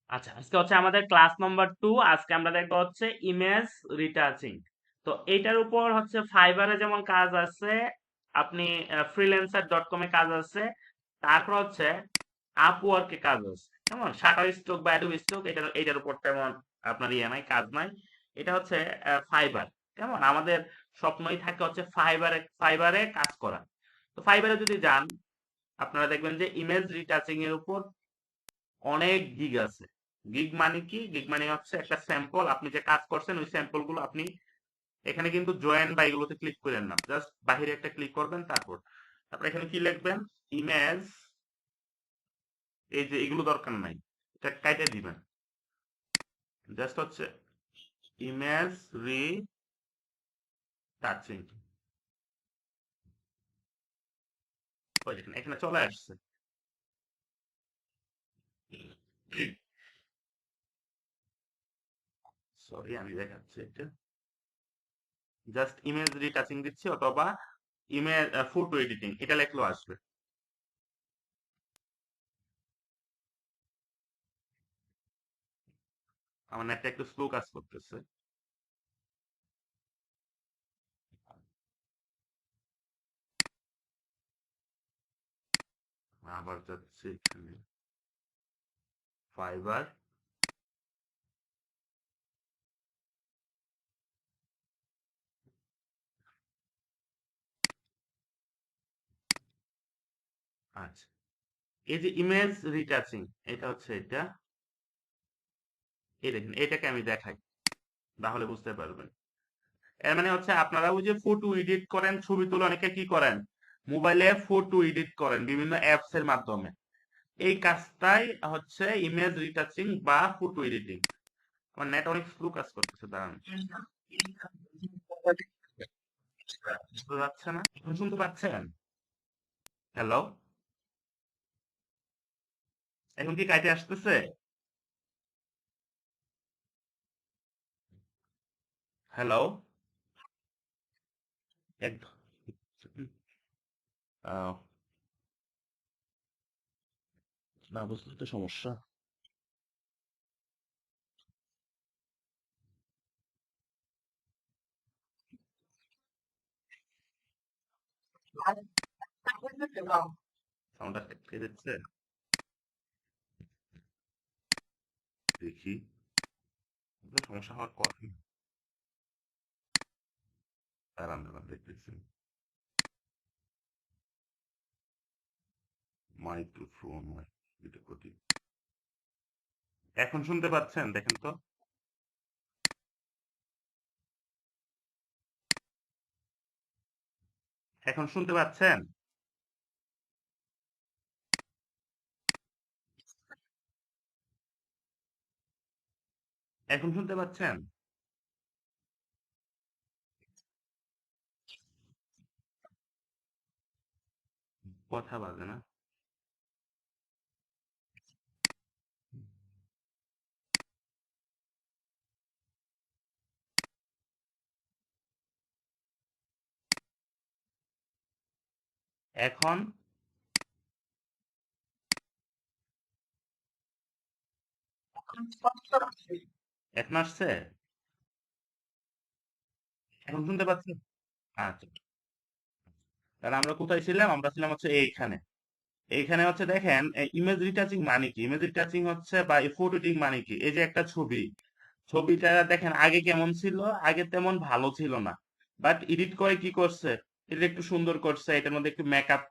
আচ্ছা, আজকে হচ্ছে আমাদের ক্লাস নম্বর 2। আজকে আমরা দেখবো হচ্ছে ইমেজ রিটাচিং। তো এইটার উপর হচ্ছে ফাইবারে যেমন কাজ আছে, আপনি freelancer.com এ কাজ আছে, তারপর হচ্ছে আপওয়ার্কে কাজ আছে। কেমন শাটার স্টক বা অ্যাডোবি স্টক এটার উপর তেমন আপনার ইয়ে নাই, কাজ নাই। এটা হচ্ছে ফাইবার। কেমন আমাদের স্বপ্নই থাকে হচ্ছে ফাইবারে কাজ করা। তো ফাইবারে যদি যান, আপনারা দেখবেন যে ইমেজ রিটাচিং এর উপর অনেক গিগ আছে। গিগ মানে কি? গিগ মানে হচ্ছে একটা স্যাম্পল, আপনি যে কাজ করছেন ওই স্যাম্পল গুলো আপনি এখানে কিন্তু জয়েন বা এগুলোতে ক্লিক করেন না, জাস্ট বাহিরে একটা ক্লিক করবেন। তারপর এখানে কি লিখবেন? ইমেজ। এই যে এগুলো দরকার নাই, এটা কাইটে দিবেন। জাস্ট হচ্ছে ইমেজ রি টাচিং। ওই দেখেন এখানে চলে আসছে। সরি, আমি দেখাচ্ছি এটা। জাস্ট ইমেজ রি টাচিং দিচ্ছি, অথবা ইমেজ ফটো এডিটিং এটা লেখলেও আসবে। আমার নেটটা একটু স্লো কাজ করতেছে। আবার যাচ্ছে এখানে ফাইবার। আচ্ছা, এই যে ইমেজ রিটাচিং, এটা হচ্ছে এটা। এই দেখেন, এটাকে আমি দেখাই, তাহলে বুঝতে পারবেন। এর মানে হচ্ছে আপনারা ওই যে ফটো এডিট করেন, ছবি তুলে অনেকে কি করেন, মোবাইলে ফটো এডিট করেন বিভিন্ন অ্যাপস এর মাধ্যমে। এই কাজটাই হচ্ছে ইমেজ রিটাচিং বা ফটো এডিটিং। আমার নেট অনেক স্লো কাজ করতেছে, দাঁড়ান। বুঝতে পারছে না? এখন শুনতে পাচ্ছেন? হ্যালো? এখন কি কাইতে আসতেছে? হ্যালো? একদম। আহ, না বুঝলে তো সমস্যা। সাউন্ডটা কেটে দিচ্ছে। দেখি, সমস্যা হওয়ার কথা। দাঁড়ান দাঁড়ান, দেখতেছি। মাইক্রোফোন, এটা করি। এখন শুনতে পাচ্ছেন? দেখেন তো। এখন শুনতে পাচ্ছেন? এখন শুনতে পাচ্ছেন? কথা বাজে না। এখন এখন আসছে? এখন শুনতে পাচ্ছেন? আচ্ছা, তাহলে আমরা কোথায় ছিলাম? আমরা ছিলাম হচ্ছে এইখানে। এইখানে হচ্ছে দেখেন, ইমেজ রিটাচিং মানে কি? ইমেজ রিটাচিং হচ্ছে বা এই ফটো এডিটিং মানে কি? এই যে একটা ছবি, ছবিটা দেখেন আগে কেমন ছিল, আগে তেমন ভালো ছিল না, বাট এডিট করে কি করছে, এটা একটু সুন্দর করছে, এটার মধ্যে একটু মেকআপ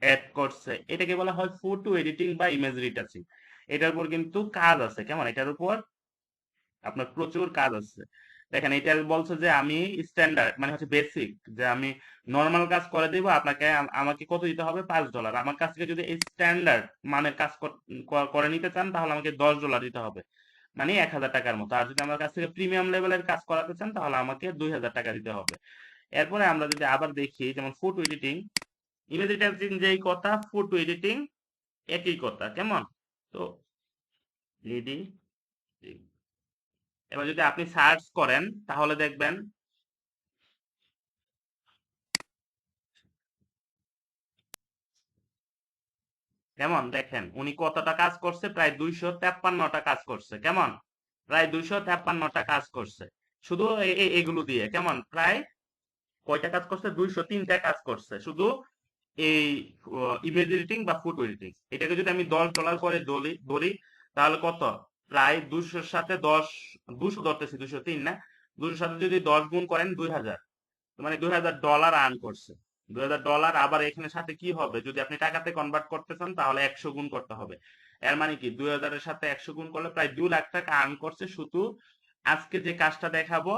অ্যাড করছে, এটাকে বলা হয় ফটো এডিটিং বা ইমেজ রিটাচিং। এটার উপর কিন্তু কাজ আছে, কেমন এটার উপর আপনার প্রচুর কাজ আছে। দেখেন এটা বলছে যে আমি স্ট্যান্ডার্ড মানে হচ্ছে বেসিক, যে আমি নর্মাল কাজ করে দিব আপনাকে, আমাকে কত দিতে হবে? $5। আমার কাছ থেকে যদি এই স্ট্যান্ডার্ড মানের কাজ করে নিতে চান, তাহলে আমাকে $10 দিতে হবে, মানে 1,000 টাকার মতো। আর যদি আমার কাছ থেকে প্রিমিয়াম লেভেলের কাজ করাতে চান, তাহলে আমাকে 2,000 টাকা দিতে হবে। এরপরে আমরা যদি আবার দেখি, যেমন ফটো এডিটিং, ইমেজ এডিটিং যেই কথা, ফটো এডিটিং একই কথা, কেমন? তো এডি, এবার যদি আপনি সার্চ করেন, তাহলে দেখবেন কেমন দেখেন উনি কতটা কাজ করছে, প্রায় 253টা কাজ করছে। কেমন প্রায় 253টা কাজ করছে শুধু এগুলো দিয়ে। কেমন প্রায় কয়টা কাজ করছে, 203টা কাজ করছে শুধু এই ইমেজ এডিটিং বা ফটো এডিটিং। এটাকে যদি আমি $10 করে ধরি তাহলে কত, প্রায় 200-র সাথে 10, 200 ধরতেছি, 203 না, 200-র সাথে যদি 10 গুণ করেন 2000, মানে $2000 আর্ন করছে। $2000। আবার এখানে সাথে কি হবে, যদি আপনি টাকাতে কনভার্ট করতে চান তাহলে 100 গুণ করতে হবে। এর মানে কি 2000-এর সাথে 100 গুণ করলে প্রায় 2 লাখ টাকা আর্ন করছে শুধু আজকে যে কাজটা দেখাবো।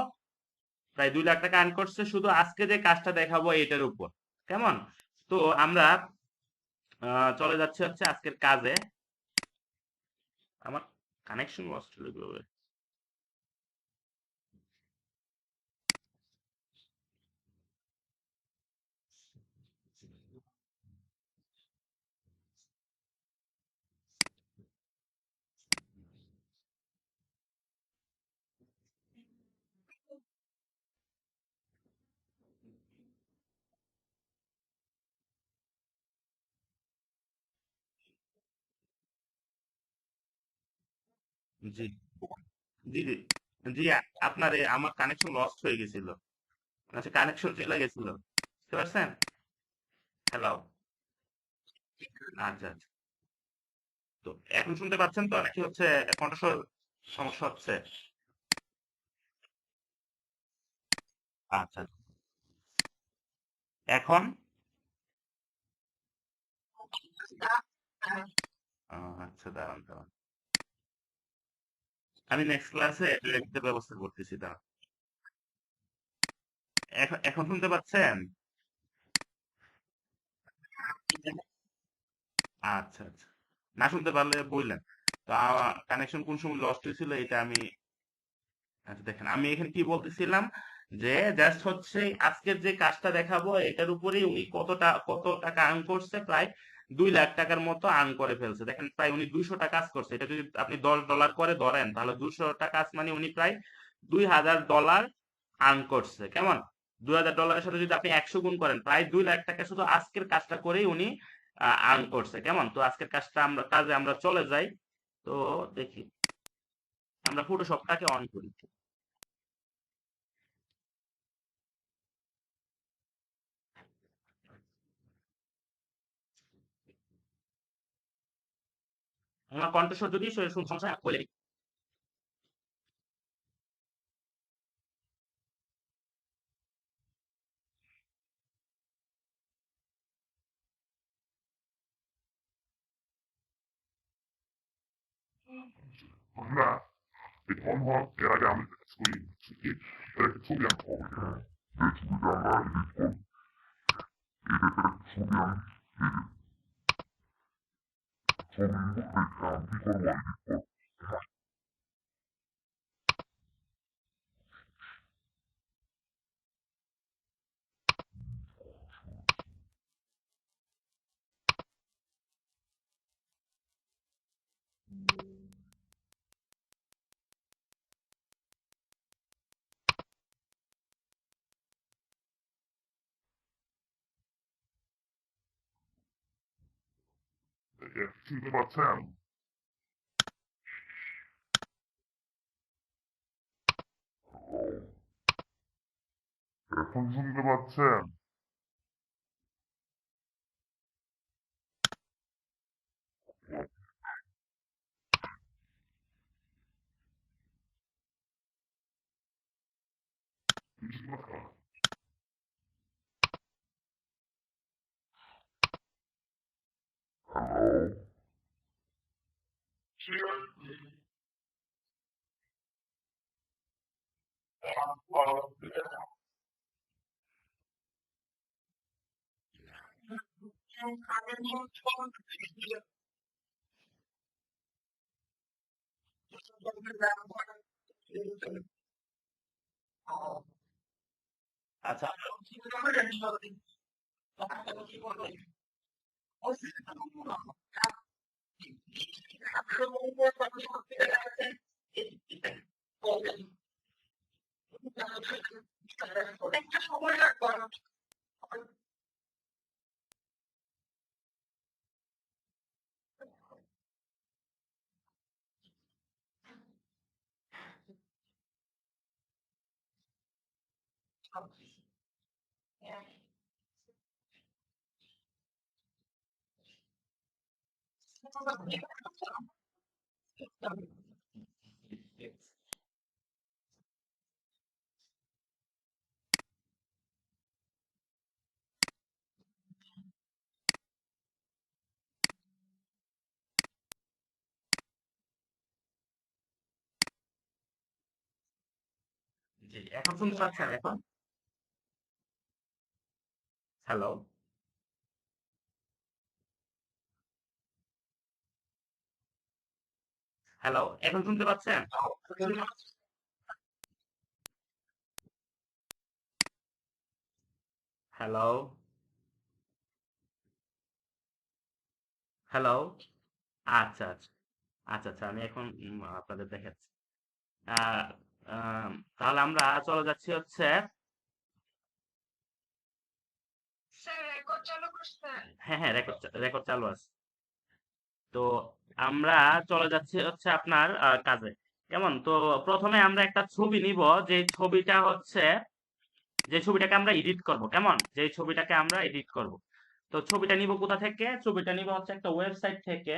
প্রায় 2 লাখ টাকা আর্ন করছে শুধু আজকে যে কাজটা দেখাবো এটার উপর। কেমন, তো আমরা চলে যাচ্ছে হচ্ছে আজকের কাজে। আমার কানেকশন লস্ট হলো কিভাবে? জি জি জি জি আপনার আমার কানেকশন লস্ট হয়ে গেছিল। আচ্ছা, কানেকশন চলে গেছিল, বুঝতে পারছেন? হ্যালো। আচ্ছা আচ্ছা, তো এখন শুনতে পাচ্ছেন তো নাকি হচ্ছে কণ্ঠস্বর সমস্যা হচ্ছে? আচ্ছা, এখন আচ্ছা, দাঁড়ান দাঁড়ান, আমি নেক্সট ক্লাসে লিখতে ব্যবস্থা করতেছি, দাঁড়ান। এখন এখন শুনতে পাচ্ছেন? আচ্ছা আচ্ছা, না শুনতে পারলে বললেন। তো কানেকশন কোন সময় লস্ট হয়েছিল এটা আমি, আচ্ছা দেখেন আমি এখানে কি বলতেছিলাম, যে জাস্ট হচ্ছে আজকের যে কাজটা দেখাবো এটার উপরেই উনি কত টাকা আর্ন করছে, প্রায় 2 লাখ টাকার মতো আর্ন করে ফেলছে। দেখেন প্রায় উনি 200টা কাজ করছে, এটা যদি আপনি $10 করে ধরেন তাহলে 200টা কাজ মানে উনি প্রায় $2000 আর্ন করছে। কেমন, $2000-এর সাথে যদি আপনি 100 গুণ করেন প্রায় 2 লাখ টাকা শুধু আজকের কাজটা করেই উনি আর্ন করছে। কেমন, তো আজকের কাজে আমরা চলে যাই। তো দেখি, আমরা ফটোশপটাকে অন করি। আমার কণ্ঠস্বর যদি সমস্যা হয় বলে। আমরা এখন হওয়ার এর আগে আমি কাজ করি হচ্ছে কি একটা ছবি আঁকতে হবে, হ্যাঁ, যে ছবিটা আমরা এডিট করবো এটাতে একটা ছবি আমি ছবি দেখে আমি কি করবো এডিট করবো। শুনতে পাচ্ছেন? এখন শুনতে পাচ্ছেন? হ্যালো। আচ্ছা, জি, এখন শুনতে পাচ্ছেন এখন? হ্যালো? হ্যালো? এখন শুনতে পাচ্ছেন? হ্যালো? হ্যালো? আচ্ছা, আচ্ছা। আচ্ছা, আচ্ছা। আমি এখন আপনাদের দেখাচ্ছি। আ আম তাহলে আমরা চলে যাচ্ছি হচ্ছে হ্যাঁ, হ্যাঁ, রেকর্ড চালু আছে। তো আমরা চলে যাচ্ছি হচ্ছে আপনার কাজে। কেমন? তো ১ম এ আমরা একটা ছবি নিব, যে ছবিটা হচ্ছে যে ছবিটাকে আমরা এডিট করব। কেমন? যে ছবিটাকে আমরা এডিট করব। তো ছবিটা নিব কোথা থেকে? ছবিটা নিব হচ্ছে একটা ওয়েবসাইট থেকে।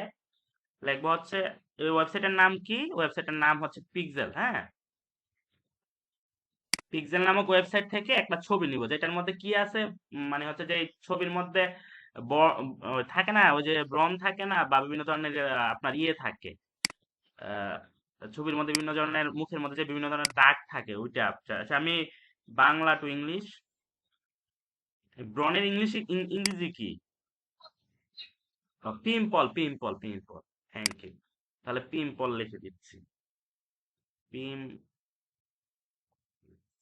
লিখবো হচ্ছে এই ওয়েবসাইটের নাম কি? ওয়েবসাইটের নাম হচ্ছে পিক্সেল, হ্যাঁ? পিক্সেল নামক ওয়েবসাইট থেকে একটা ছবি নিব, যেটার মধ্যে কি আছে, মানে হচ্ছে যে এই ছবির মধ্যে থাকে না, ওই যে ব্রণ থাকে না, বা বিভিন্ন ধরনের আপনার ইয়ে থাকে, আহ, ছবির মধ্যে বিভিন্ন ধরনের মুখের মধ্যে যে বিভিন্ন ধরনের দাগ থাকে, ওইটা আচ্ছা, আচ্ছা, আমি বাংলা টু ইংলিশ, ব্রণের ইংলিশ ইংরেজি কি? Pimple, pimple, pimple. Thank you. তাহলে পিম্পল লিখে দিচ্ছি। পিম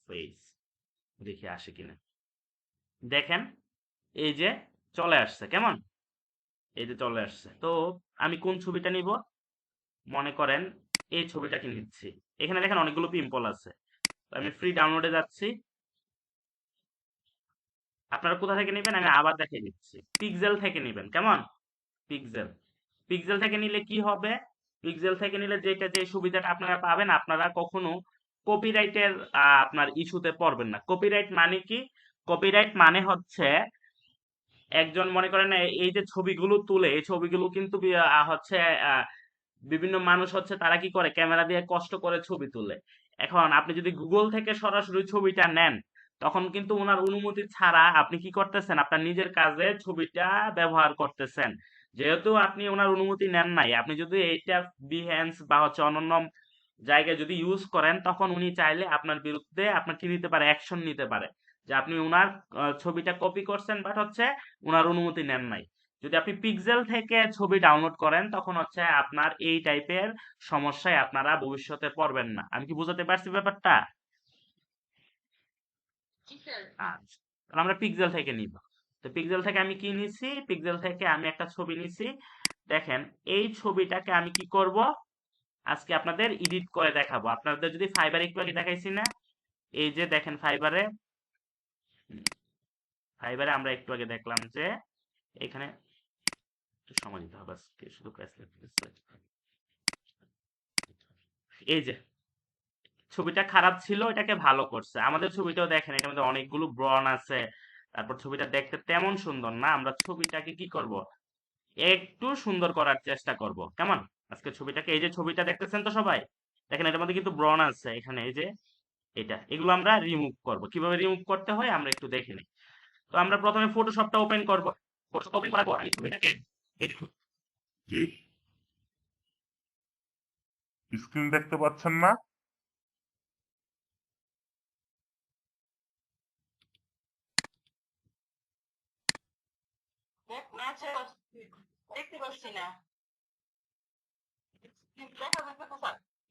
ফেস, দেখি আসে কিনা। দেখেন, এই যে চলে আসছে। কেমন? এই যে চলে আসছে। তো আমি কোন ছবিটা নিব? মনে করেন এই ছবিটাকে নিচ্ছি। এখানে দেখেন অনেকগুলো পিম্পল আছে। তো আমি ফ্রি ডাউনলোডে যাচ্ছি। আপনারা কোথা থেকে নেবেন আমি আবার দেখিয়ে দিচ্ছি। পিক্সেল থেকে নেবেন। কেমন? পিক্সেল। পিক্সেল থেকে নিলে কি হবে? পিক্সেল থেকে নিলে যেটা যে সুবিধাটা আপনারা পাবেন, আপনারা কখনো কপিরাইটের আপনার ইস্যুতে পড়বেন না। কপিরাইট মানে কি? কপিরাইট মানে হচ্ছে একজন মনে করেন এই যে ছবিগুলো তুলে, এই ছবিগুলো কিন্তু হচ্ছে আহ, বিভিন্ন মানুষ হচ্ছে তারা কি করে ক্যামেরা দিয়ে কষ্ট করে ছবি তুলে। এখন আপনি যদি গুগল থেকে সরাসরি ছবিটা নেন, তখন কিন্তু ওনার অনুমতি ছাড়া আপনি কি করতেছেন, আপনার নিজের কাজে ছবিটা ব্যবহার করতেছেন। যেহেতু আপনি ওনার অনুমতি নেন নাই, আপনি যদি এইটা বিহেন্স বা হচ্ছে অন্যান্য জায়গায় যদি ইউজ করেন, তখন উনি চাইলে আপনার বিরুদ্ধে আপনার কি নিতে পারে, অ্যাকশন নিতে পারে, যে আপনি উনার ছবিটা কপি করছেন বাট হচ্ছে উনার অনুমতি নেন নাই। যদি আপনি পিক্সেল থেকে ছবি ডাউনলোড করেন, তখন হচ্ছে আপনার এই টাইপের সমস্যায় আপনারা ভবিষ্যতে পড়বেন না। আমি কি বুঝাতে পারছি ব্যাপারটা? আচ্ছা, তাহলে আমরা পিক্সেল থেকে নিব। তো পিক্সেল থেকে আমি কি নিছি? পিক্সেল থেকে আমি একটা ছবি নিছি। দেখেন, এই ছবিটাকে আমি কি করব, আজকে আপনাদের এডিট করে দেখাবো। আপনাদের যদি ফাইবারে একটু আগে দেখাইছি না, এই যে দেখেন ফাইবারে, ফাইবারে আমরা একটু আগে দেখলাম যে এখানে একটু সময় দিতে হবে আজকে, শুধু এই যে ছবিটা খারাপ ছিল, এটাকে ভালো করছে। আমাদের ছবিটাও দেখেন, এটার মধ্যে অনেকগুলো ব্রণ আছে। তারপর ছবিটা দেখতে তেমন সুন্দর না, আমরা ছবিটাকে কি করব, একটু সুন্দর করার চেষ্টা করব। কেমন? আজকে ছবিটাকে, এই যে ছবিটা দেখতেছেন তো সবাই, দেখেন এটার মধ্যে কিন্তু ব্রণ আছে এখানে, এই যে এটা, এগুলো আমরা রিমুভ করব। কিভাবে রিমুভ করতে হয় আমরা একটু দেখে নিই। তো আমরা প্রথমে ফটোশপটা ওপেন করব। ফটোশপ ওপেন করার পর এই ছবিটাকে কি স্ক্রিন দেখতে পাচ্ছেন না?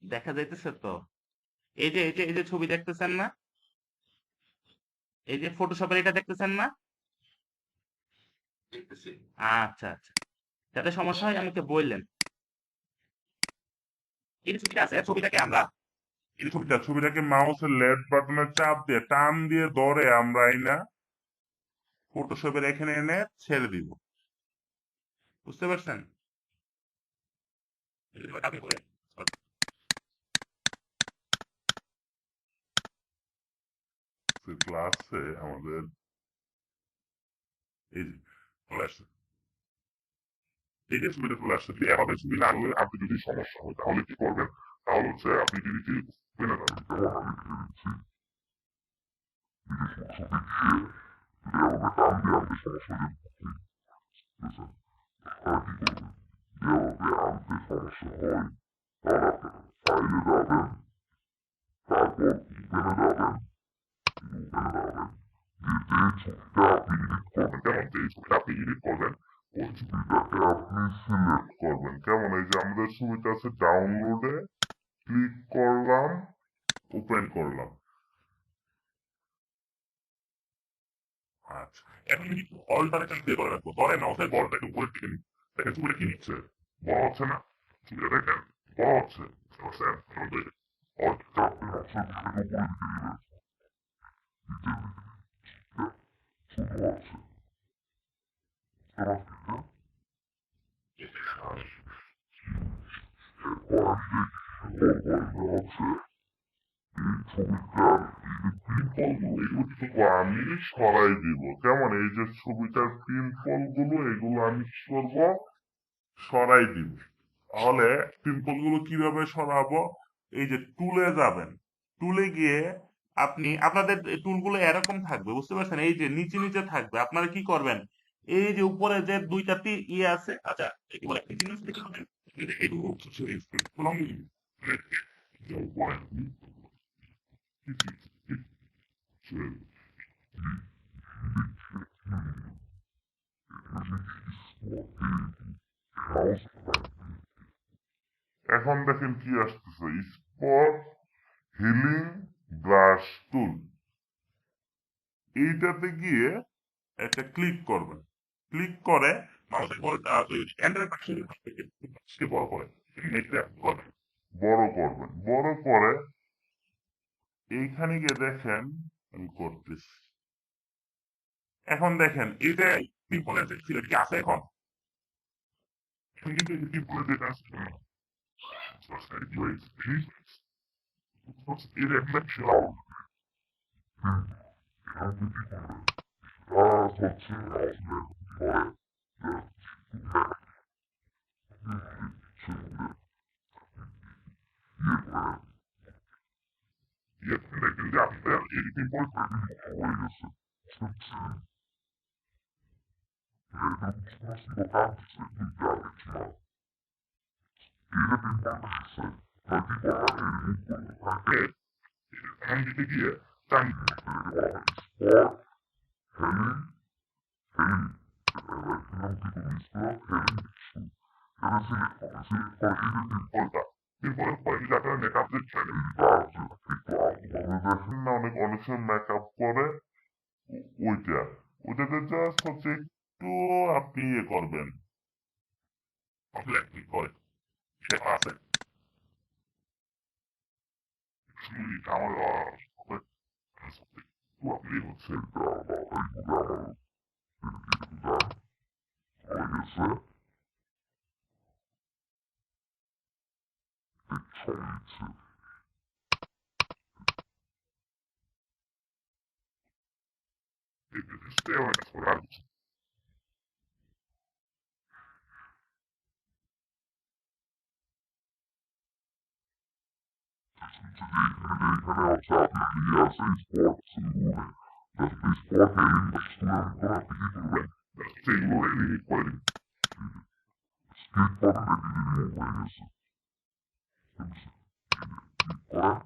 দেখা যাইতেছে তো? এই যে ছবি দেখতেছেন না? এই যে ফটোশপের এটা দেখতেছেন না? দেখতেছি। আচ্ছা, আচ্ছা। যাতে সমস্যা হয় আমাকে বললেন। এই যে ছবিটা আছে, ছবিটাকে আমরা এই ছবিটাকে মাউসের লেফট বাটনে চাপ দিয়ে টান দিয়ে ধরে আমরা আইনা ফটোশপের এখানে এনে ছেড়ে দিব। বুঝতে পারছেন? কপি করে সেভ ক্লাসে আমাদের এই যে চলে আসছে, এই যে ছবিটা চলে আসছে, এভাবে ছবি না হলে আপনি যদি সমস্যা হয় তাহলে কি করবেন, তাহলে হচ্ছে আপনি যদি পেনে যাবেন, যেমন আমি লিখে দিচ্ছি, এই যে ছবি দিয়ে এভাবে টান দিয়ে আনতে সমস্যা হয়ে বুঝেছেন, আর কি করবেন, এভাবে আনতে সমস্যা হয় তাহলে আপনার ফাইলে যাবেন, তারপর ওপেনে যাবেন, ওপেনে যাবেন, যে ছবিটা আপনি এডিট করবেন, কেমন যে ছবিটা আপনি এডিট করবেন ওই ছবিটাকে আপনি সিলেক্ট করবেন, কেমন এই যে আমাদের ছবিটা আছে ডাউনলোডে, ক্লিক করলাম, ওপেন করলাম। আচ্ছা, এখন যদি অলটারে চাপ দিয়ে ধরে রাখবো, ধরে মাউসের বলটাকে উপরে দিকে দেখেন ছবিটা কি নিচ্ছে, বড় হচ্ছে না, ছবিটা দেখেন বড় হচ্ছে, বুঝতে পারছেন, আমাদের অল্ট চাপ দিয়ে মাউসের বলটাকে উপরে দিকে দিবেন, ছোট হচ্ছে, বুঝতে পারছেন, হচ্ছে ছবিটার পিম্পলগুলো এগুলো কিন্তু আমি সরাই দিব, কেমন এই যে ছবিটার পিম্পলগুলো এগুলো আমি কি করবো, সরাই দিব। তাহলে পিম্পলগুলো কিভাবে সরাবো, এই যে টুলে যাবেন, টুলে গিয়ে আপনি আপনাদের টুলগুলো এরকম থাকবে, বুঝতে পারছেন, এই যে নিচে নিচে থাকবে, আপনারা কি করবেন, এই যে উপরে যে দুইটা ইয়ে আছে, আচ্ছা এগুলো একটা জিনিস দেখে নেবেন, এগুলো হচ্ছে এখন দেখেন কি আসতেছে, স্পট হিলিং ব্রাশ টুল, এইটাতে গিয়ে একটা ক্লিক করবেন, ক্লিক করে মাউসের বলটা এন্টার পাশে বড় করে এটা করবেন, বড় করবেন, বড় করে এইখানে গিয়ে দেখেন আমি করতেছি, এখন দেখেন এটা পিম্পল আছে, সিলেক্ট কি আছে এখন, এখন কিন্তু পিম্পল যেটা আছে এটা একটা খেয়াল হচ্ছে দেখেন যে আপনার এই পিম্পল হয়ে গেছে, এখন দিতে গিয়ে চান হ্যালিং হ্যালিং অনেক সময় মেকআপ করে ওইটা, ওইটাতে জাস্ট হচ্ছে একটু আপনি ইয়ে করবেন, ক্লিক করে সেটা আছে আমার আপনি হচ্ছে হয়ে গেছে ছড়িয়েছে, stay away for us. এখানে হচ্ছে আপনার ইয়ে আছে স্পট সেগুলো, স্পট হেলিং স্টুডেন্ট করে আপনি কি করবেন, সেগুলো এডিট করে দিন, ক্লিক করেন এডিটিং হয়ে গেছে, ক্লিক করেন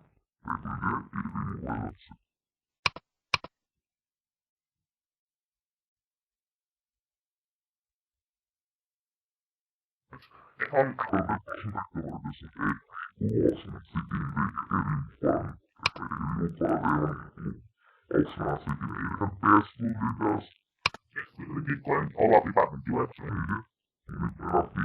এগুলিতে এডিটিং হয়ে যাচ্ছে। এখন আপনাদের পাশে থাকতে পারতেছে এই অপশন সেটিং এডিট করেন, রিমুভ করা যায় অপশন আছে কিনা, এখানে পেস্ট টুল যেটা আছে ক্লিক করেন, তাহলে আপনি পাবেন কি ওয়েবসাইট আপনি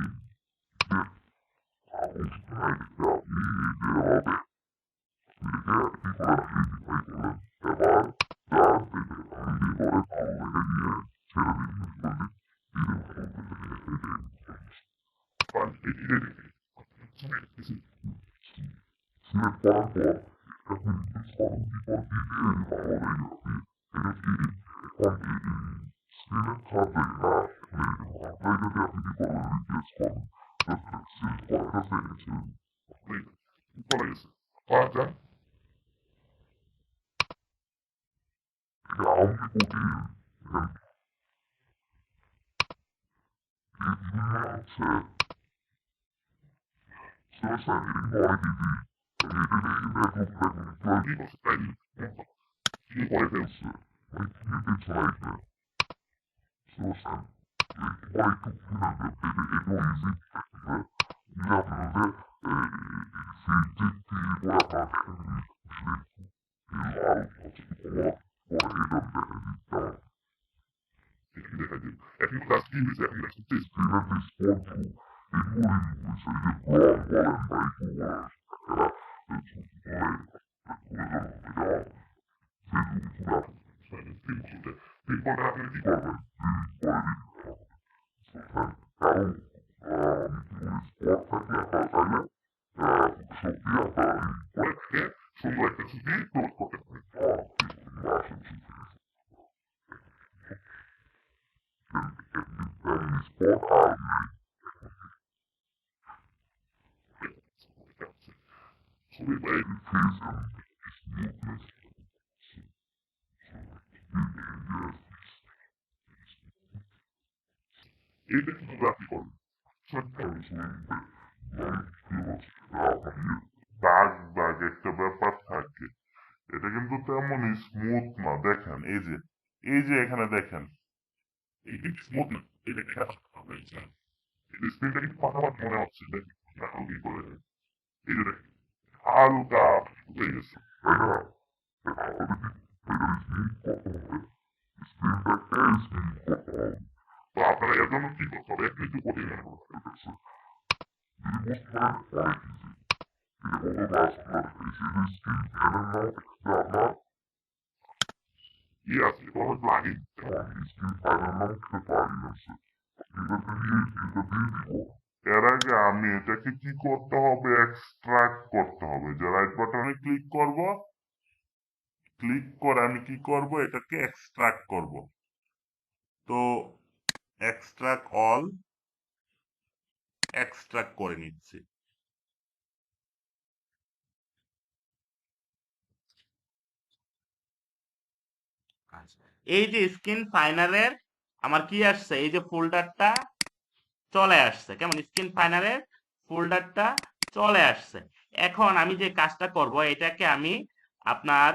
সিলেক্ট করার পর আপনি এখন স্ক্রিনের খারাপ জায়গা না আপনারা যদি আপনি কি করবেন রিপ্লেস করবেন জাস্ট সেভ করা গেছে করা যায় এটা আমাকে কঠিন হচ্ছে সমস্যা এটা কিন্তু অনেক ইজি এটা করছে তাই কি করে ফেলছে মানে কি পেছনে এটা সমস্যা একটু এটা ইজি আপনাদের এখন কাজ কি হয়েছে এখন কাজ হচ্ছে স্ক্রিনের যে স্পটগুলো এগুলো হয়েছে এই যে ব্লগ বলেন বা এগুলো এরপরে আপনি কি করবেন কারণ স্পট থাকলে আপনারা চাইলে সত্যি আপনারা করে সুন্দর একটা ছবি ক্লোজ করতে পারেন sport are so we very face and smoothness এটা কিন্তু আপনি করবেন দাগ দাগ একটা ব্যাপার থাকে এটা কিন্তু তেমন স্মুথ না দেখেন এই যে এখানে দেখেন এই স্মুথ না এটা স্ক্রিনটা কিন্তু পাকাপাকি মনে হচ্ছে দেখেন কি করে এই যে দেখেন হালকা হয়ে গেছে তাই না স্ক্রিনটাকে স্মুথ করতে হবে তো আপনারা এর জন্য কি করতে হবে একটু কঠিন মনে করতে যদি বুঝতে পারেন অনেক ইজি এটা কত ক্লাস আপনার এই স্ক্রিন জানেন না যে আপনার আছে কোনো প্লাগিন স্ক্রিন ফাইনাল নাম একটা প্লাগিন আছে এটা দিয়ে দিব এর আগে আমি এটাকে কি করতে হবে এক্সট্রাক্ট করতে হবে যে রাইট বাটনে ক্লিক করব ক্লিক করে আমি কি করব এটাকে এক্সট্রাক্ট করব তো এক্সট্রাক্ট অল এক্সট্রাক্ট করে নিচ্ছি এই যে স্ক্রিন ফাইনালের আমার কি আসছে এই যে ফোল্ডারটা চলে আসছে কেমন স্ক্রিন ফাইনালের ফোল্ডারটা চলে আসছে এখন আমি যে কাজটা করব এটাকে আমি আপনার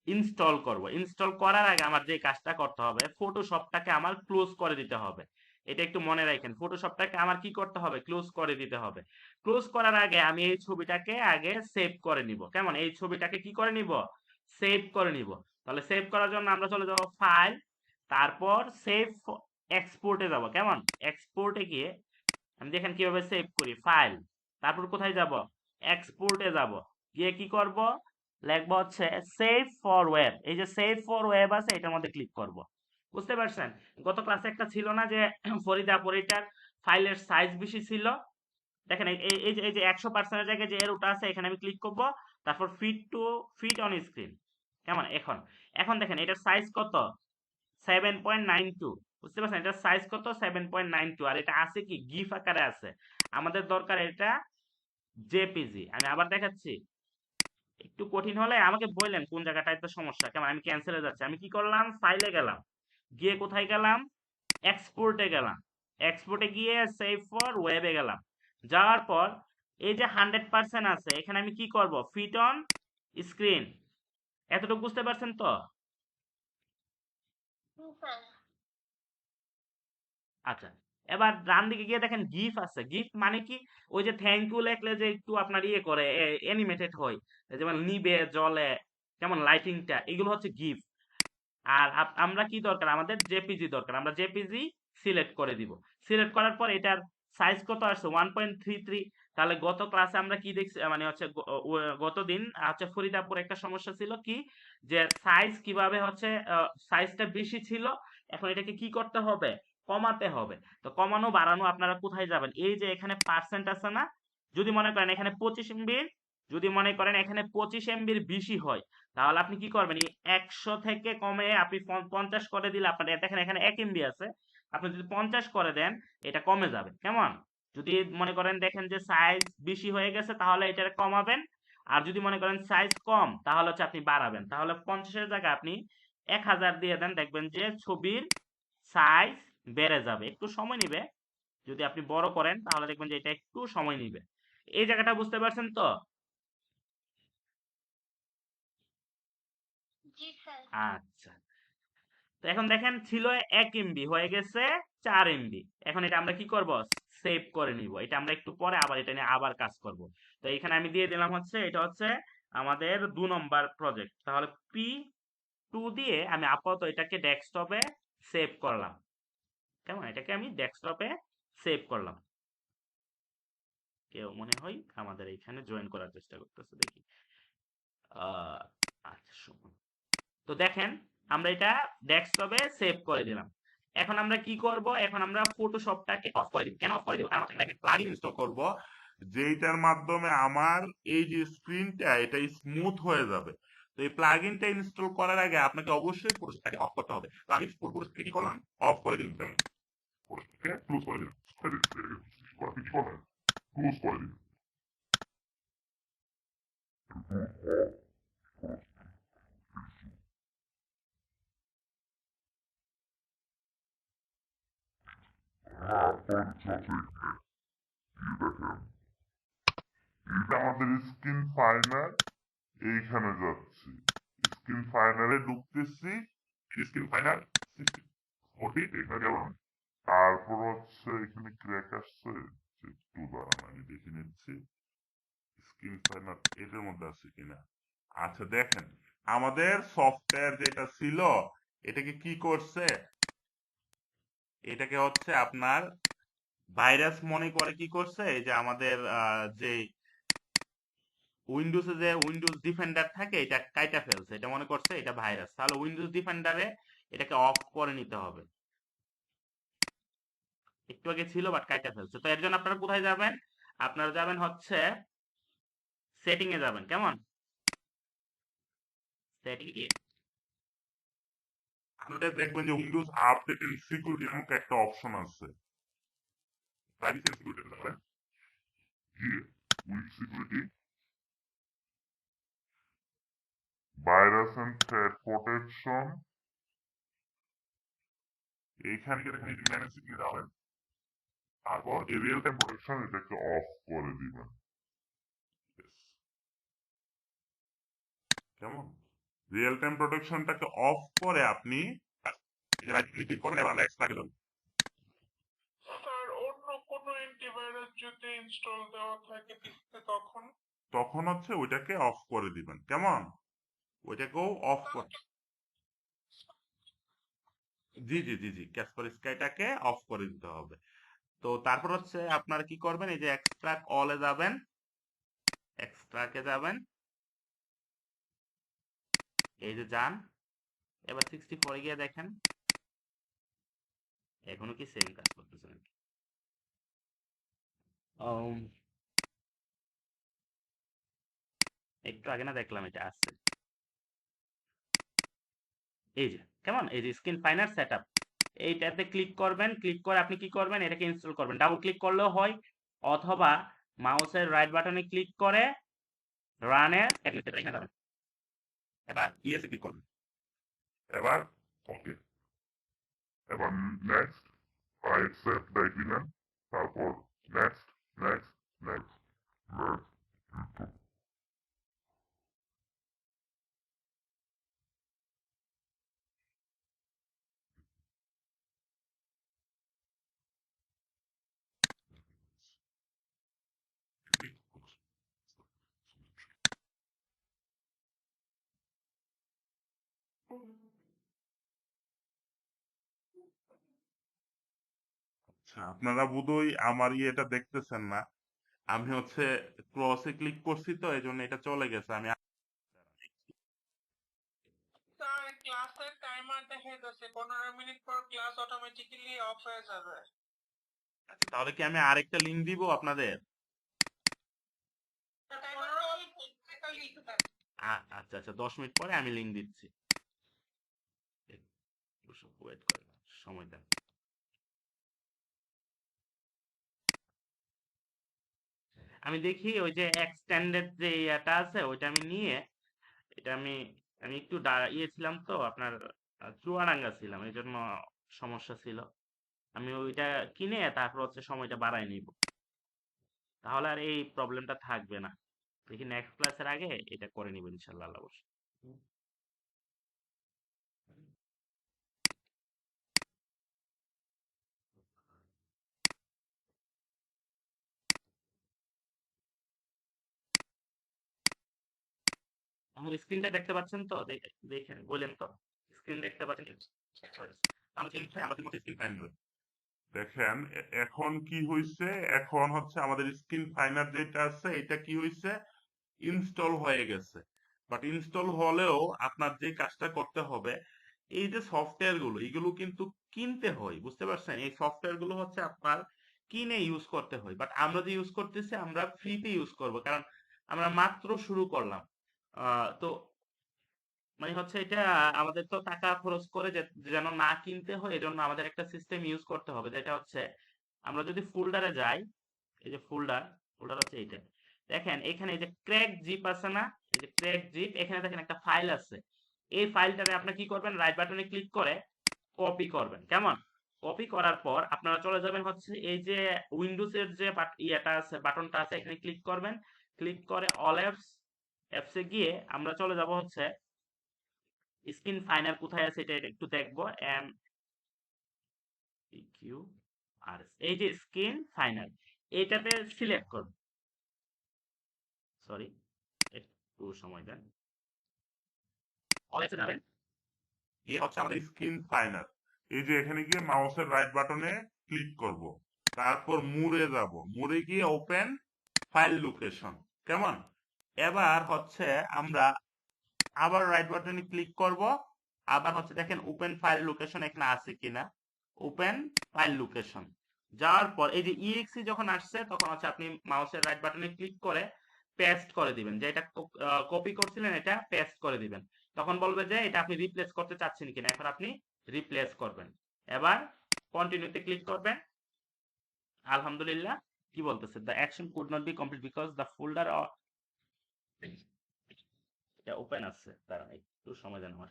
ইনস্টল করব ইনস্টল করার আগে আমার যে কাজটা করতে হবে ফটোশপটাকে আমার ক্লোজ করে দিতে হবে এটা একটু মনে রাখেন ফটোশপটাকে আমার কি করতে হবে ক্লোজ করে দিতে হবে ক্লোজ করার আগে আমি এই ছবিটাকে আগে সেভ করে নিব কেমন এই ছবিটাকে কি করে নিব সেভ করে নিব তাহলে সেভ করার জন্য আমরা চলে যাব ফাইল তারপর সেভ এক্সপোর্টে যাব কেমন এক্সপোর্টে গিয়ে আমি দেখেন কিভাবে সেভ করি ফাইল তারপর কোথায় যাব এক্সপোর্টে যাব গিয়ে কি করব লিখবো হচ্ছে সেভ ফর ওয়েব এই যে সেভ ফর ওয়েব আছে এটার মধ্যে ক্লিক করব বুঝতে পারছেন গত ক্লাসে একটা ছিল না যে ফরিদা পরিটার ফাইলের সাইজ বেশি ছিল দেখেন এই যে 100% জায়গায় যে এরোটা আছে এখানে আমি ক্লিক করব তারপর ফিট অন স্ক্রিন কেমন এখন এখন দেখেন এটার সাইজ কত 7.92 বুঝতে পারছেন এটার সাইজ কত 7.92 আর এটা আছে কি গিফ আকারে আছে আমাদের দরকার এটা জেপিজি আমি আবার দেখাচ্ছি একটু কঠিন হলে আমাকে বললেন কোন জায়গাটায় তো সমস্যা কেমন আমি ক্যান্সেলে যাচ্ছি আমি কি করলাম ফাইলে গেলাম গিয়ে কোথায় গেলাম এক্সপোর্টে গেলাম এক্সপোর্টে গিয়ে সেভ ফর ওয়েবে গেলাম যাওয়ার পর এই যে 100% আছে এখানে আমি কি করব ফিট অন স্ক্রিন এতটুকু বুঝতে পারছেন তো আচ্ছা এবার ডান দিকে গিয়ে দেখেন গিফ আছে গিফ মানে কি ওই যে থ্যাংক ইউ লেখলে যে একটু আপনার ইয়ে করে অ্যানিমেটেড হয় যেমন নিবে জলে যেমন লাইটিংটা এগুলো হচ্ছে গিফ আর আমরা কি দরকার আমাদের জেপিজি দরকার আমরা জেপিজি সিলেক্ট করে দিব সিলেক্ট করার পর এটার সাইজ কত আসছে 1.33 তাহলে গত ক্লাসে আমরা কি দেখছি মানে হচ্ছে গত দিন হচ্ছে ফরিদাপুর একটা সমস্যা ছিল কি যে সাইজ কিভাবে হচ্ছে সাইজটা বেশি ছিল এখন এটাকে কি করতে হবে কমাতে হবে তো কমানো বাড়ানো আপনারা কোথায় যাবেন এই যে এখানে পার্সেন্ট আছে না যদি মনে করেন এখানে 25 এমবির যদি মনে করেন এখানে 25 এমবির বেশি হয়, তাহলে আপনি কি করবেন, এই 100 থেকে কমে আপনি 50 করে দিলে আপনার দেখেন এখানে 1 এমবি আছে, আপনি যদি 50 করে দেন এটা কমে যাবে। কেমন? যদি মনে করেন দেখেন যে সাইজ বেশি হয়ে গেছে তাহলে এটা কমাবেন, আর যদি মনে করেন সাইজ কম তাহলে হচ্ছে আপনি বাড়াবেন। তাহলে 50-এর জায়গায় আপনি 1000 দিয়ে দেন, দেখবেন যে ছবির সাইজ বেড়ে যাবে। একটু সময় নিবে, যদি আপনি বড় করেন তাহলে দেখবেন যে এটা একটু সময় নিবে। এই জায়গাটা বুঝতে পারছেন তো? আচ্ছা, তো এখন দেখেন ছিল 1 এমবি হয়ে গেছে 4 এমবি। এখন এটা আমরা কি করব, সেভ করে নিব। এটা আমরা একটু পরে আবার এটা নিয়ে আবার কাজ করব। তো এখানে আমি দিয়ে দিলাম হচ্ছে এটা হচ্ছে আমাদের 2 নম্বর প্রজেক্ট। তাহলে P2 দিয়ে আমি আপাতত এটাকে ডেস্কটপে সেভ করলাম। কেমন, এটাকে আমি ডেস্কটপে সেভ করলাম। কেউ মনে হয় আমাদের এখানে জয়েন করার চেষ্টা করতেছে, দেখি। আহ আচ্ছা, শুনুন। তো দেখেন আমরা এটা ডেস্কটপে সেভ করে দিলাম। এখন আমরা কি করব, এখন আমরা ফটোশপটাকে অফ করে দিব। কেন অফ করে দিব? কারণ আমরা একটা প্লাগইন ইনস্টল করব, যেইটার মাধ্যমে আমার এই যে স্ক্রিনটা এটা স্মুথ হয়ে যাবে। তো এই প্লাগইনটা ইনস্টল করার আগে আপনাকে অবশ্যই ফটোশপটাকে অফ করতে হবে। তো আমি ফটোশপটাকে কি করলাম, অফ করে দিলাম, ফটোশপটাকে ক্লোজ করে দিলাম, কি করলেন, ক্লোজ করে দিলাম। তারপর হচ্ছে দেখেন এটা আমাদের স্ক্রিন ফাইনাল, এইখানে যাচ্ছি, স্ক্রিন ফাইনালে ঢুকতেছি, স্ক্রিন ফাইনাল ওটি এখানে গেলাম। তারপর হচ্ছে এখানে ক্র্যাক আসছে, একটু দাঁড়ান আমি দেখে নিচ্ছি স্ক্রিন ফাইনাল এটার মধ্যে আছে কিনা। আচ্ছা দেখেন, আমাদের সফটওয়্যার যেটা ছিল এটাকে কি করছে, এটাকে হচ্ছে আপনার ভাইরাস মনে করে কি করছে, এই যে আমাদের যে উইন্ডোজে যে উইন্ডোজ ডিফেন্ডার থাকে এটা কাইটা ফেলছে, এটা মনে করছে এটা ভাইরাস। তাহলে উইন্ডোজ ডিফেন্ডারে এটাকে অফ করে নিতে হবে। একটু আগে ছিল বাট কাইটা ফেলছে। তো এর জন্য আপনারা কোথায় যাবেন, আপনারা যাবেন হচ্ছে সেটিং এ যাবেন। কেমন, সেটিং এ আপনাদের দেখবেন যে উইন্ডোজ আপডেট এন্ড সিকিউরিটি নামক একটা অপশন আছে, প্রাইভেসি এন্ড সিকিউরিটি যাবেন, গিয়ে wind security, virus and threat protection, এইখানে গিয়ে দেখেন ম্যানেজ সিকিউরিটি যাবেন, তারপর এই রিয়েল টাইম প্রোটেকশন এটাকে অফ করে দিবেন। Yes. কেমন, রিয়েল টাইম প্রোটেকশনটাকে অফ করে আপনি ক্লিক করেন, এবার নেক্সট লাগে যাবেন। স্যার অন্য কোনো অ্যান্টিভাইরাস যদি ইনস্টল দেওয়া থাকে পিসিতে তখন? তখন হচ্ছে ওইটাকে অফ করে দিবেন। কেমন, ওইটাকেও অফ কর, জি জি জি জি, ক্যাসপার স্কাইটাকে অফ করে দিতে হবে। তো তারপর হচ্ছে আপনারা কি করবেন, এই যে এক্সট্রাক্ট অলে যাবেন, এক্সট্রাকে যাবেন, এই যে যান, এবার 64 গিয়ে দেখেন এখনো কি সেম কাজ করতেছে নাকি। উম, একটু আগে না দেখলাম এটা আসছে, এই যে কেমন, এই যে স্ক্রিন ফাইনাল সেটআপ, এইটাতে ক্লিক করবেন, ক্লিক করে আপনি কি করবেন, এটাকে ইনস্টল করবেন। ডাবল ক্লিক করলেও হয়, অথবা মাউসের রাইট বাটনে ক্লিক করে রানে এখানে যাবেন, এবার ইয়েসে ক্লিক করবেন, এবার ওকে, এবার নেক্সট অ্যাকসেপ্ট দিবেন, তারপর নেক্সট নেক্সট নেক্সট নেক্সট। আচ্ছা, আপনারা বোধহয় আমার ইয়েটা দেখতেছেন না, আমি হচ্ছে ক্রসে ক্লিক করছি তো এই জন্য এটা চলে গেছে। আমি স্যার ক্লাসের টাইমার দেখাইতেছে 15 মিনিট পর ক্লাস অটোমেটিক্যালি অফ হয়ে যাবে। আচ্ছা, তাহলে কি আমি আরেকটা লিংক দিব আপনাদের? আচ্ছা আচ্ছা 10 মিনিট পরে আমি লিঙ্ক দিচ্ছি, একটু ওয়েট করেন, সময় দেন। আমি দেখি ওই যে এক্সটেন্ডেড যে ইয়াটা আছে ওইটা আমি নিয়ে, এটা আমি আমি একটু ইয়ে ছিলাম তো আপনার চুয়াডাঙ্গা ছিলাম, এই জন্য সমস্যা ছিল। আমি ওইটা কিনে তারপর হচ্ছে সময়টা বাড়ায় নিব, তাহলে আর এই প্রবলেমটা থাকবে না। দেখি নেক্সট ক্লাসের আগে এটা করে নিব ইনশাল্লাহ, আল্লাহ বলছে। আমার স্ক্রিনটা দেখতে পাচ্ছেন তো? দেখেন বলেন তো, স্ক্রিন দেখতে পাচ্ছেন? আমাদের মধ্যে স্ক্রিন টাইম দেবে। দেখেন এখন কি হয়েছে, এখন হচ্ছে আমাদের স্ক্রিন ফাইনার যেটা আছে এটা কি হয়েছে, ইনস্টল হয়ে গেছে। বাট ইনস্টল হলেও আপনার যে কাজটা করতে হবে, এই যে সফটওয়্যার গুলো এগুলো কিন্তু কিনতে হয়, বুঝতে পারছেন? এই সফটওয়্যার গুলো হচ্ছে আপনার কিনে ইউজ করতে হয়, বাট আমরা যে ইউজ করতেছি আমরা ফ্রিতে ইউজ করব, কারণ আমরা মাত্র শুরু করলাম। তো মানে হচ্ছে এটা আমাদের তো টাকা খরচ করে যেন না কিনতে হয়, এজন্য আমাদের একটা সিস্টেম ইউজ করতে হবে, যেটা হচ্ছে আমরা যদি ফোল্ডারে যাই, এই যে ফোল্ডার হচ্ছে এইটা, দেখেন এখানে এই যে ক্র্যাক জিপ আছে না, এই যে ক্র্যাক জিপ, এখানে দেখেন একটা ফাইল আছে। এই ফাইলটারে আপনি কি করবেন, রাইট বাটনে ক্লিক করে কপি করবেন, কেমন? কপি করার পর আপনারা চলে যাবেন হচ্ছে এই যে উইন্ডোজ এর যে ইয়েটা আছে, বাটনটা আছে, এখানে ক্লিক করবেন। ক্লিক করে অল অ্যাপসে গিয়ে আমরা চলে যাব হচ্ছে স্ক্রিন ফাইনার কোথায় আছে এটা একটু দেখবো, এম কিউ আর এই যে স্ক্রিন ফাইনার, এইটাতে সিলেক্ট করব। সরি, একটু সময় দেন। অল যাবেন, এই হচ্ছে আমাদের স্ক্রিন ফাইনার। এই যে এখানে গিয়ে মাউসের রাইট বাটনে ক্লিক করব, তারপর মুরে যাব, মুরে গিয়ে ওপেন ফাইল লোকেশন, কেমন? এবার হচ্ছে আমরা আবার রাইট বাটনে ক্লিক করব, আবার হচ্ছে দেখেন ওপেন ফাইল লোকেশন এখানে আছে কিনা, ওপেন ফাইল লোকেশন যাওয়ার পর এই যে ইএক্সি যখন আসছে তখন হচ্ছে আপনি মাউসের রাইট বাটনে ক্লিক করে পেস্ট করে দিবেন, যে এটা কপি করছিলেন এটা পেস্ট করে দিবেন। তখন বলবে যে এটা আপনি রিপ্লেস করতে চাচ্ছেন কিনা, এখন আপনি রিপ্লেস করবেন। এবার কন্টিনিউতে ক্লিক করবেন। আলহামদুলিল্লাহ, কি বলতেছে, the action could not be complete because the folder, এটা ওপেন আছে, তারা একটু সময় দেন আমার।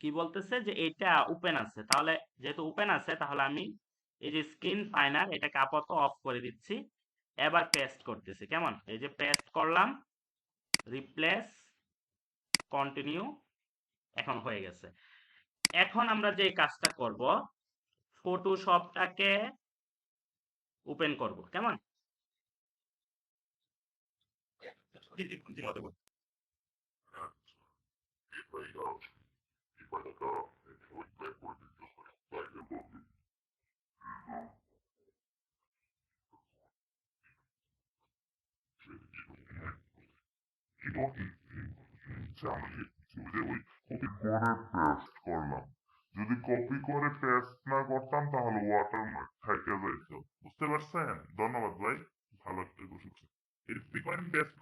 কি বলতেছে যে এটা ওপেন আছে, তাহলে যেহেতু ওপেন আছে তাহলে আমি এই যে স্ক্রিন ফাইনার এটাকে আপাতত অফ করে দিচ্ছি। এবার পেস্ট করতেছি, কেমন? এই যে পেস্ট করলাম, রিপ্লেস, কন্টিনিউ, এখন হয়ে গেছে। এখন আমরা যে কাজটা করব, ফটোশপটাকে ওপেন করব, কেমন? কপি করে পেস্ট করলাম, যদি কপি করে পেস্ট না করতাম তাহলে ওয়াটারমার্ক থেকে যাইত, বুঝতে পারছেন? ধন্যবাদ ভাই, ভালো একটা কোশ্চেন। রিকোয়ারমেন্ট পেস্ট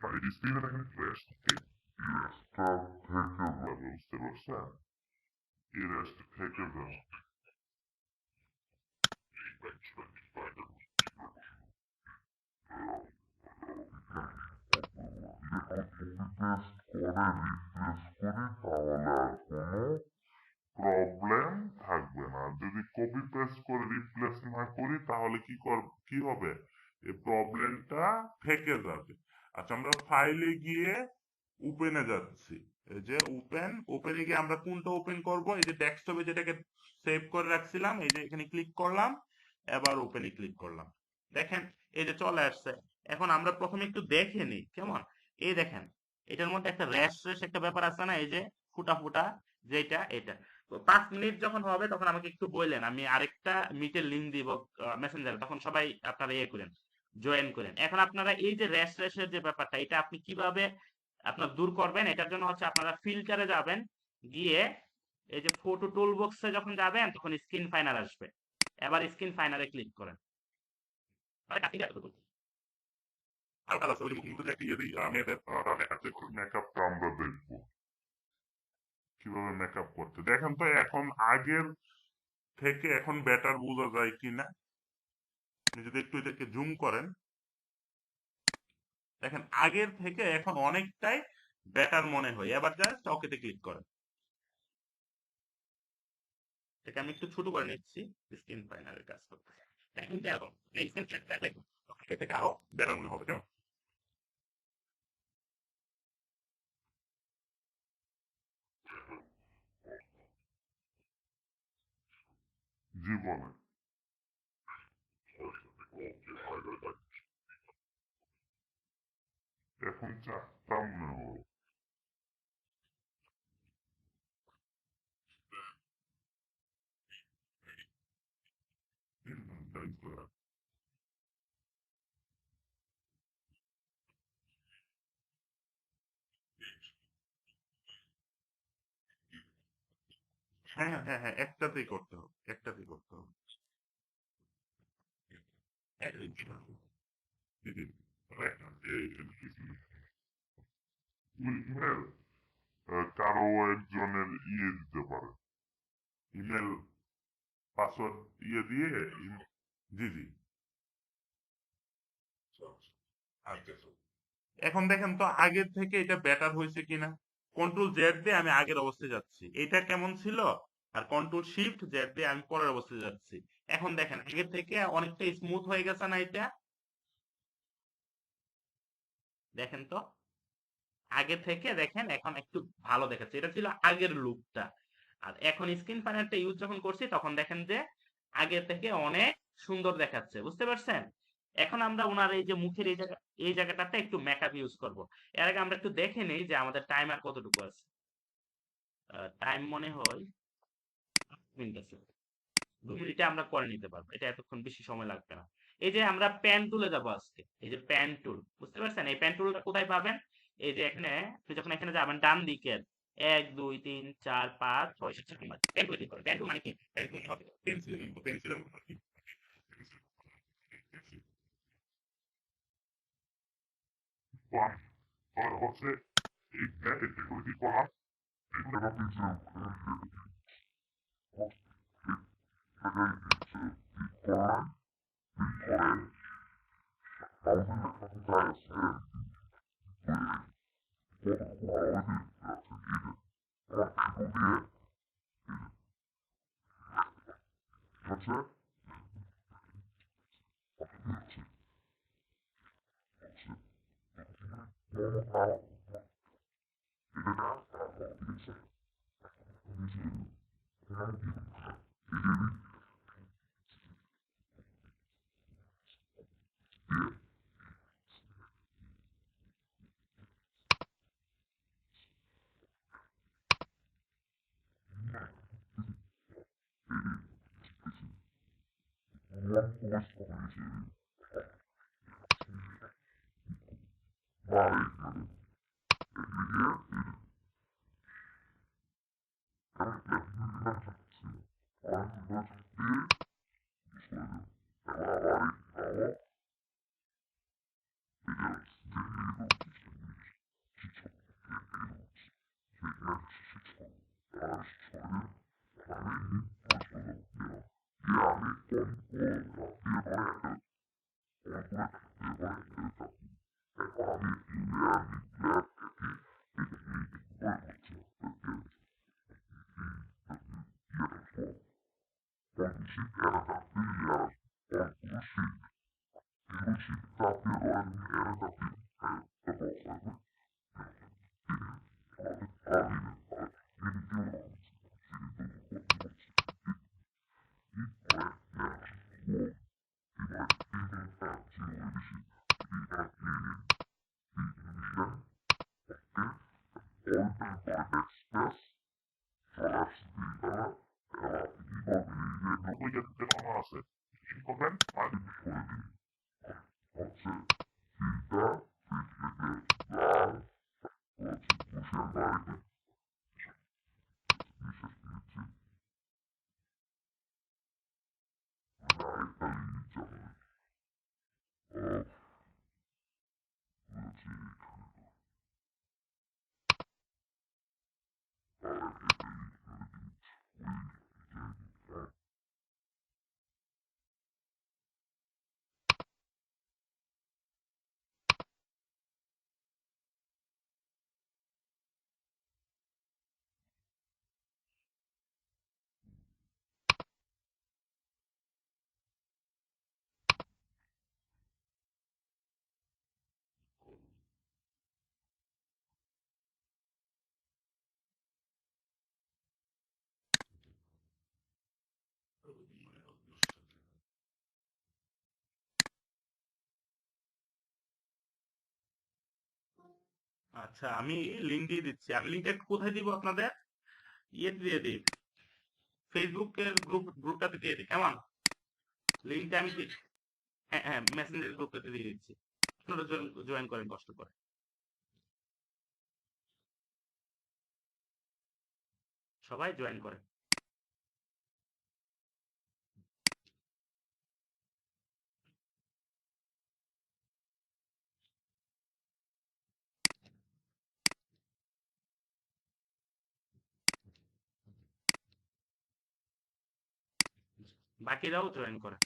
মানে ডিসপ্লে এখানে পেস্ট পেস্টটা থেকে যাবে, বুঝতে পারছেন? এই রেস্ট থেকে যাবে। রিপ্লেস করে রিপ্লেস করি তাহলে আর কোনো প্রবলেম থাকবে না। আর যদি কপি পেস্ট করে রিপ্লেস না করি তাহলে কি হবে, এই প্রবলেমটা থেকে যাবে। আচ্ছা, আমরা ফাইলে গিয়ে ওপেনে যাচ্ছি, এই যে ওপেনে গিয়ে আমরা কোনটা ওপেন করব, এই যে ডেস্কটপে যেটাকে সেভ করে রাখছিলাম, এই যে এখানে ক্লিক করলাম, এবার ওপেনে ক্লিক করলাম, দেখেন এই যে চলে আসছে। এখন আমরা প্রথমে একটু দেখে নিই, কেমন? এই দেখেন এটার মধ্যে একটা র্যাশ র্যাশ একটা ব্যাপার আছে না, এই যে ফুটা ফুটা, যেটা এটা। তো 5 মিনিট যখন হবে তখন আমাকে একটু বললেন, আমি আরেকটা মিটের লিঙ্ক দিব মেসেঞ্জারে, তখন সবাই আপনারা ইয়ে করেন, জয়েন করেন। এখন আপনারা এই যে র্যাশ র্যাশের যে ব্যাপারটা, এটা আপনি কিভাবে আপনার দূর করবেন, এটার জন্য হচ্ছে আপনারা ফিল্টারে যাবেন, গিয়ে এই যে ফটো টুল বক্সে যখন যাবেন তখন স্ক্রিন ফাইনার আসবে, এবার স্ক্রিন ফাইনারে ক্লিক করেন। মেকআপটা আমরা দেখবো কিভাবে মেকআপ করতে। দেখেন তো এখন আগের থেকে এখন বেটার বোঝা যায় কিনা। আপনি যদি একটু এটাকে জুম করেন, দেখেন আগের থেকে এখন অনেকটাই বেটার মনে হয়। এবার জাস্ট ওকেতে ক্লিক করেন। এটাকে আমি একটু ছোট করে নিচ্ছি স্ক্রিন ফাইনালের কাজ করতে। এখন দেখো এই স্ক্রিনটা দেখো ওকে থেকে আরো বেটার মনে হবে, কেমন? জীবনে এখন চারটা মনে হলো। হ্যাঁ হ্যাঁ হ্যাঁ হ্যাঁ, একটাতেই করতে হবে, একটাতেই করতে হবে। ইমেল কারো একজনের দিতে পারে, ইমেল পাসওয়ার্ড দিয়ে জি জি। এখন দেখেন তো আগের থেকে এটা বেটার হয়েছে কিনা। কন্ট্রোল জেড দিয়ে আমি আগের অবস্থায় যাচ্ছি, এটা কেমন ছিল, আর কন্ট্রোল শিফট জেড দিয়ে আমি পরের অবস্থায় যাচ্ছি। এখন দেখেন আগের থেকে অনেকটা স্মুথ হয়ে গেছে না এটা? দেখেন তো আগে থেকে দেখেন এখন একটু ভালো দেখাচ্ছে। এটা ছিল আগের লুকটা। আর এখন স্ক্রিন পাইনারটা ইউজ যখন করছি তখন দেখেন যে আগের থেকে অনেক সুন্দর দেখাচ্ছে, বুঝতে পারছেন? এখন আমরা ওনার এই যে মুখের এই জায়গাটাতে একটু মেকআপ ইউজ করব। এর আগে আমরা একটু দেখে নেই যে আমাদের টাইমার কতটুকু আছে। টাইম মনে হয় 8 মিনিট আছে। 2 মিনিটে আমরা করে নিতে পারবো, এটা এতক্ষণ বেশি সময় লাগবে না। এই যে আমরা প্যান টুলে যাবো আজকে, এই যে প্যান টুল, বুঝতে পারছেন? এই প্যান টুলটা কোথায় পাবেন? এই যে এখানে আপনি যখন এখানে যাবেন ডান দিকের 1 2 3 4 5 6 7 8 প্যান টুলে ক্লিক করবেন। প্যান টুল মানে কি? প্যান টুল হবে পেন্সিল আর হচ্ছে এই ব্যাটে কি করা এগুলো আপনি আছে কি করবেন হচ্ছে আচ্ছা, আমি লিঙ্ক দিয়ে দিচ্ছি। আমি লিঙ্কটা কোথায় দিব আপনাদের? ইয়েতে দিয়ে দিই, ফেসবুকের গ্রুপটাতে দিয়ে দিই, কেমন? লিঙ্কটা আমি হ্যাঁ হ্যাঁ, মেসেঞ্জার গ্রুপটাতে দিয়ে দিচ্ছি। আপনারা জয়েন করেন কষ্ট করে। সবাই জয়েন করেন। বাকিরাও জয়েন করেন।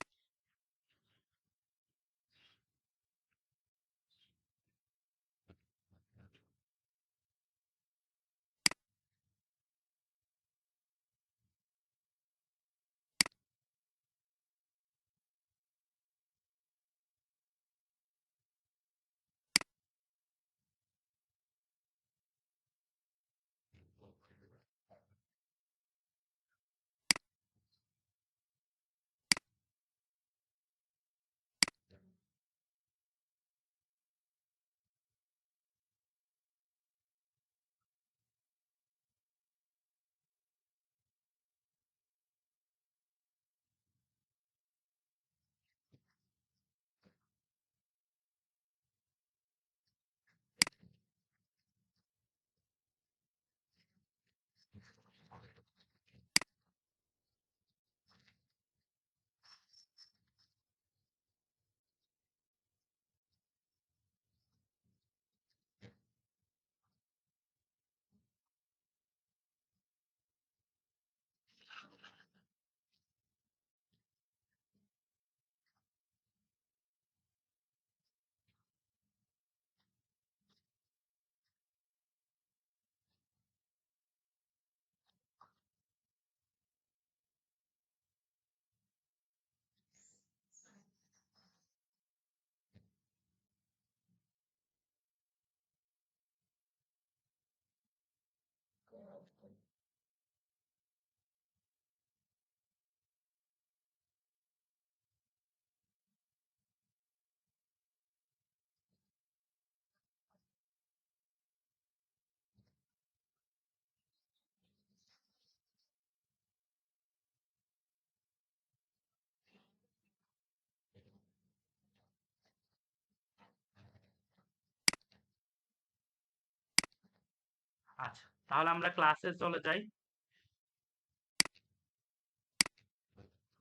আচ্ছা, তাহলে আমরা ক্লাসে চলে যাই।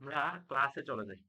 আমরা ক্লাসে চলে যাই।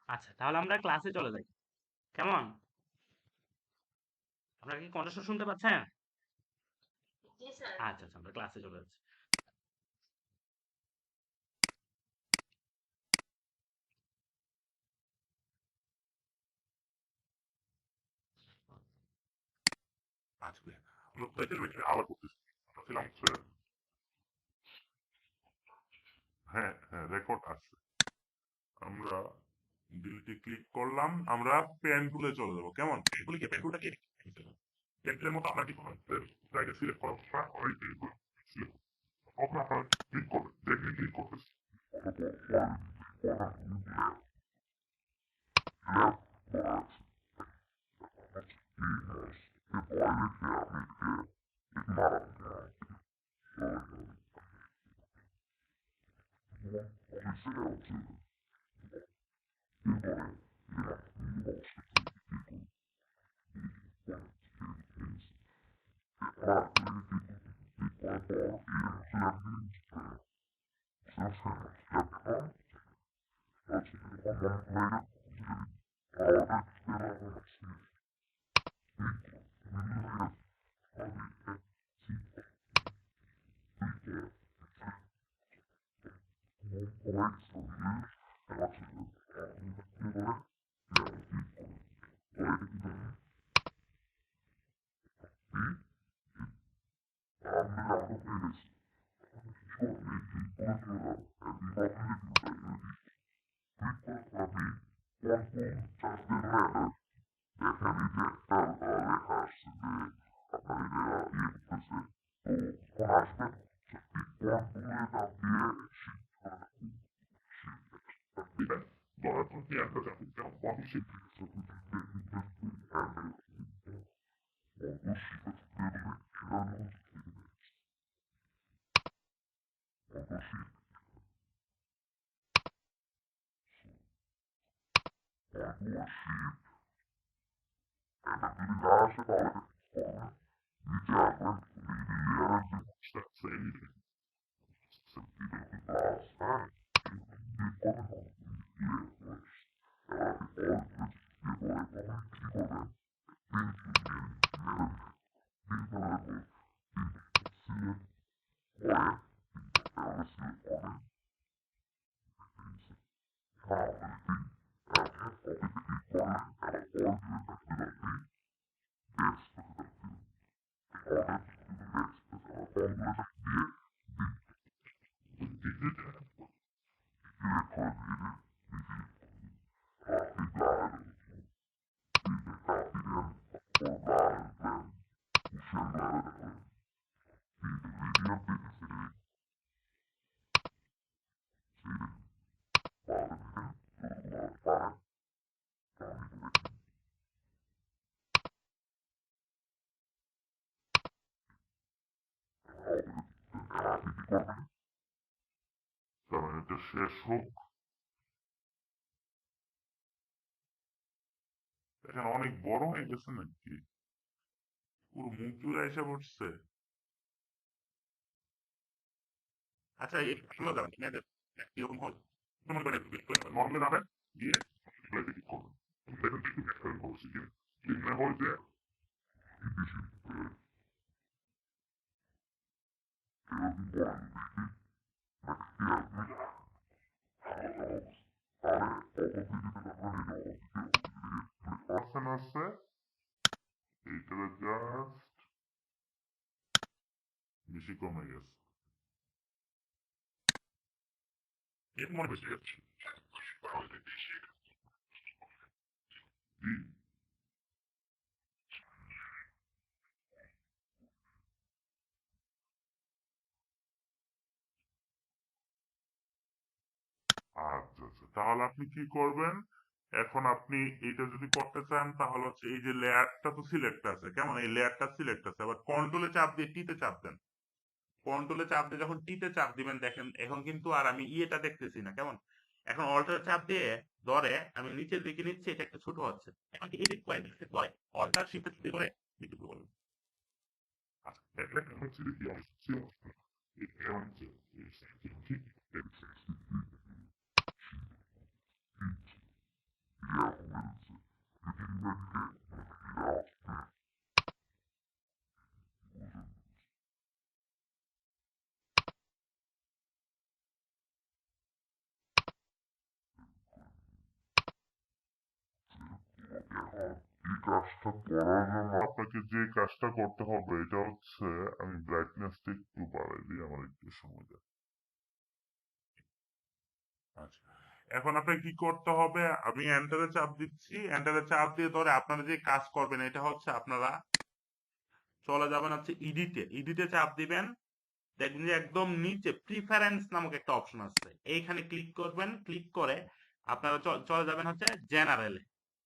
আচ্ছা, তাহলে আমরা ক্লাসে চলে যাই, কেমন? আপনারা কি কণ্ঠস্বর শুনতে পাচ্ছেন? আচ্ছা আচ্ছা, আমরা ক্লাসে চলে যাচ্ছি। আজকে আমরা কোথায় ছিলাম? এখানে আবার করতেছি। আমরা ছিলাম হচ্ছে, হ্যাঁ হ্যাঁ, রেকর্ড আছে। আমরা ডিলিটে ক্লিক করলাম, আমরা পেন টুলে চলে যাবো, কেমন? পেন টুলে কি, পেন টুলটা কি পেন টুলের মতো আপনার কি জায়গা সিলেক্ট করা হয়, সিলেক্ট তখন আপনারা ক্লিক করবেন, দেখলে ক্লিক করতেছি কারণ এটা শেষ হোক। দেখেন অনেক বড় হয়ে গেছে নাকি, পুরো মুখ জুড়ে এসে পড়ছে। আচ্ছা এগুলো যাবেন কিরকম হয় নর্মালে যাবেন গিয়ে ক্লিক করবেন, দেখেন একটু একটা বলছি যে মনে হয় যে পার্সেন্ট আছে এইটা জাস্ট বেশি কমে গেছে। এর মনে বেশি যাচ্ছে আচ্ছা আচ্ছা, তাহলে আপনি কি করবেন, এখন আপনি এটা যদি করতে চান তাহলে হচ্ছে এই যে লেয়ারটা তো সিলেক্ট আছে, কেমন এই লেয়ারটা সিলেক্ট আছে, আবার কন্ট্রোলে চাপ দিয়ে টিতে চাপ দেন। কন্ট্রোলে চাপ দিয়ে যখন টিতে চাপ দিবেন দেখেন এখন কিন্তু আর আমি ইয়েটা দেখতেছি না, কেমন এখন অল্টার চাপ দিয়ে ধরে আমি নিচের দিকে নিচ্ছি, এটা একটু ছোট হচ্ছে। এখন কি এডিট পয়েন্ট হয় অল্টার শিফট করে একটু বলুন। আচ্ছা দেখলে হচ্ছে কি অবস্থা এই কাজটা করার জন্য আপনাকে যে কাজটা করতে হবে এটা হচ্ছে, আমি ব্রাইটনেসটা একটু বাড়াই দিই, আমার একটু সময় দেয়। আচ্ছা এখন আপনাকে কি করতে হবে, আমি এন্টারে চাপ দিচ্ছি, এন্টারে চাপ দিয়ে ধরে আপনারা যে কাজ করবেন এটা হচ্ছে আপনারা চলে যাবেন হচ্ছে ইডিটে, ইডিটে চাপ দিবেন, দেখবেন যে একদম নিচে প্রিফারেন্স নামক একটা অপশন আছে, এইখানে ক্লিক করবেন, ক্লিক করে আপনারা চলে যাবেন হচ্ছে জেনারেলে,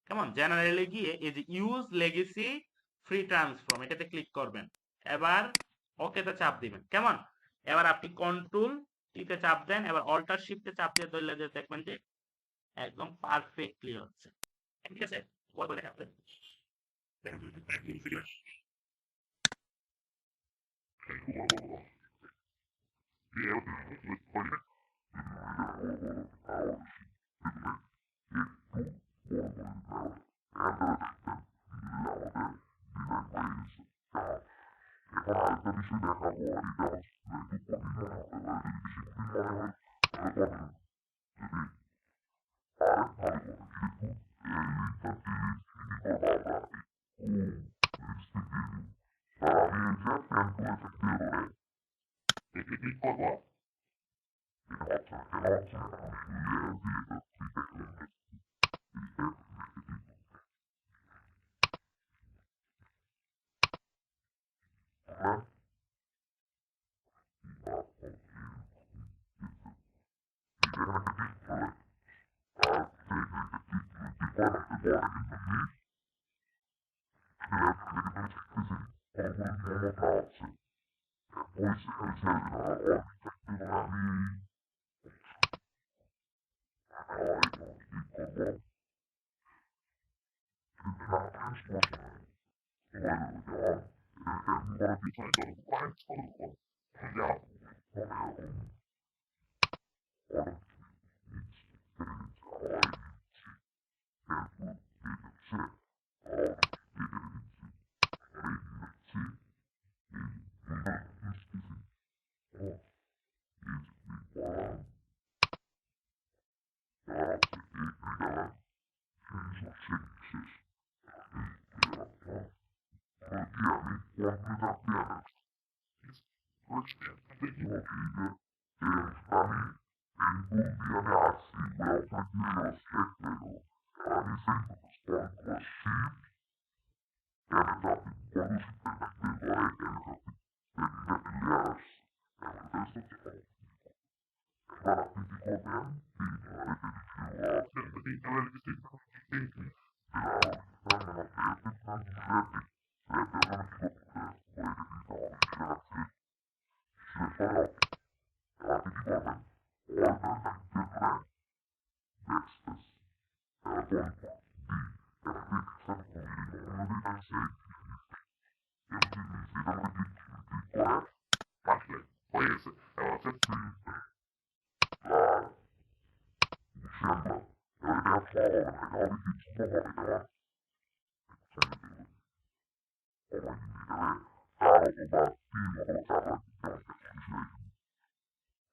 কেমন জেনারেলে গিয়ে এই যে ইউজ লেগেসি ফ্রি ট্রান্সফর্ম এটাতে ক্লিক করবেন, এবার ওকেতে চাপ দিবেন, কেমন এবার আপনি কন্ট্রোল টিতে চাপ দেন, এবার অল্টার শিফটে চাপ দিয়ে ধরলে যে দেখবেন যে একদম পারফেক্টলি হচ্ছে, ঠিক আছে বলবো দেখা আপনাদের। এখন আরেকটা বিষয় দেখাবো, এটা হচ্ছে একটু কঠিন মনে হতে পারে, যদি বেশি কঠিন মনে হয় তাহলে করবেন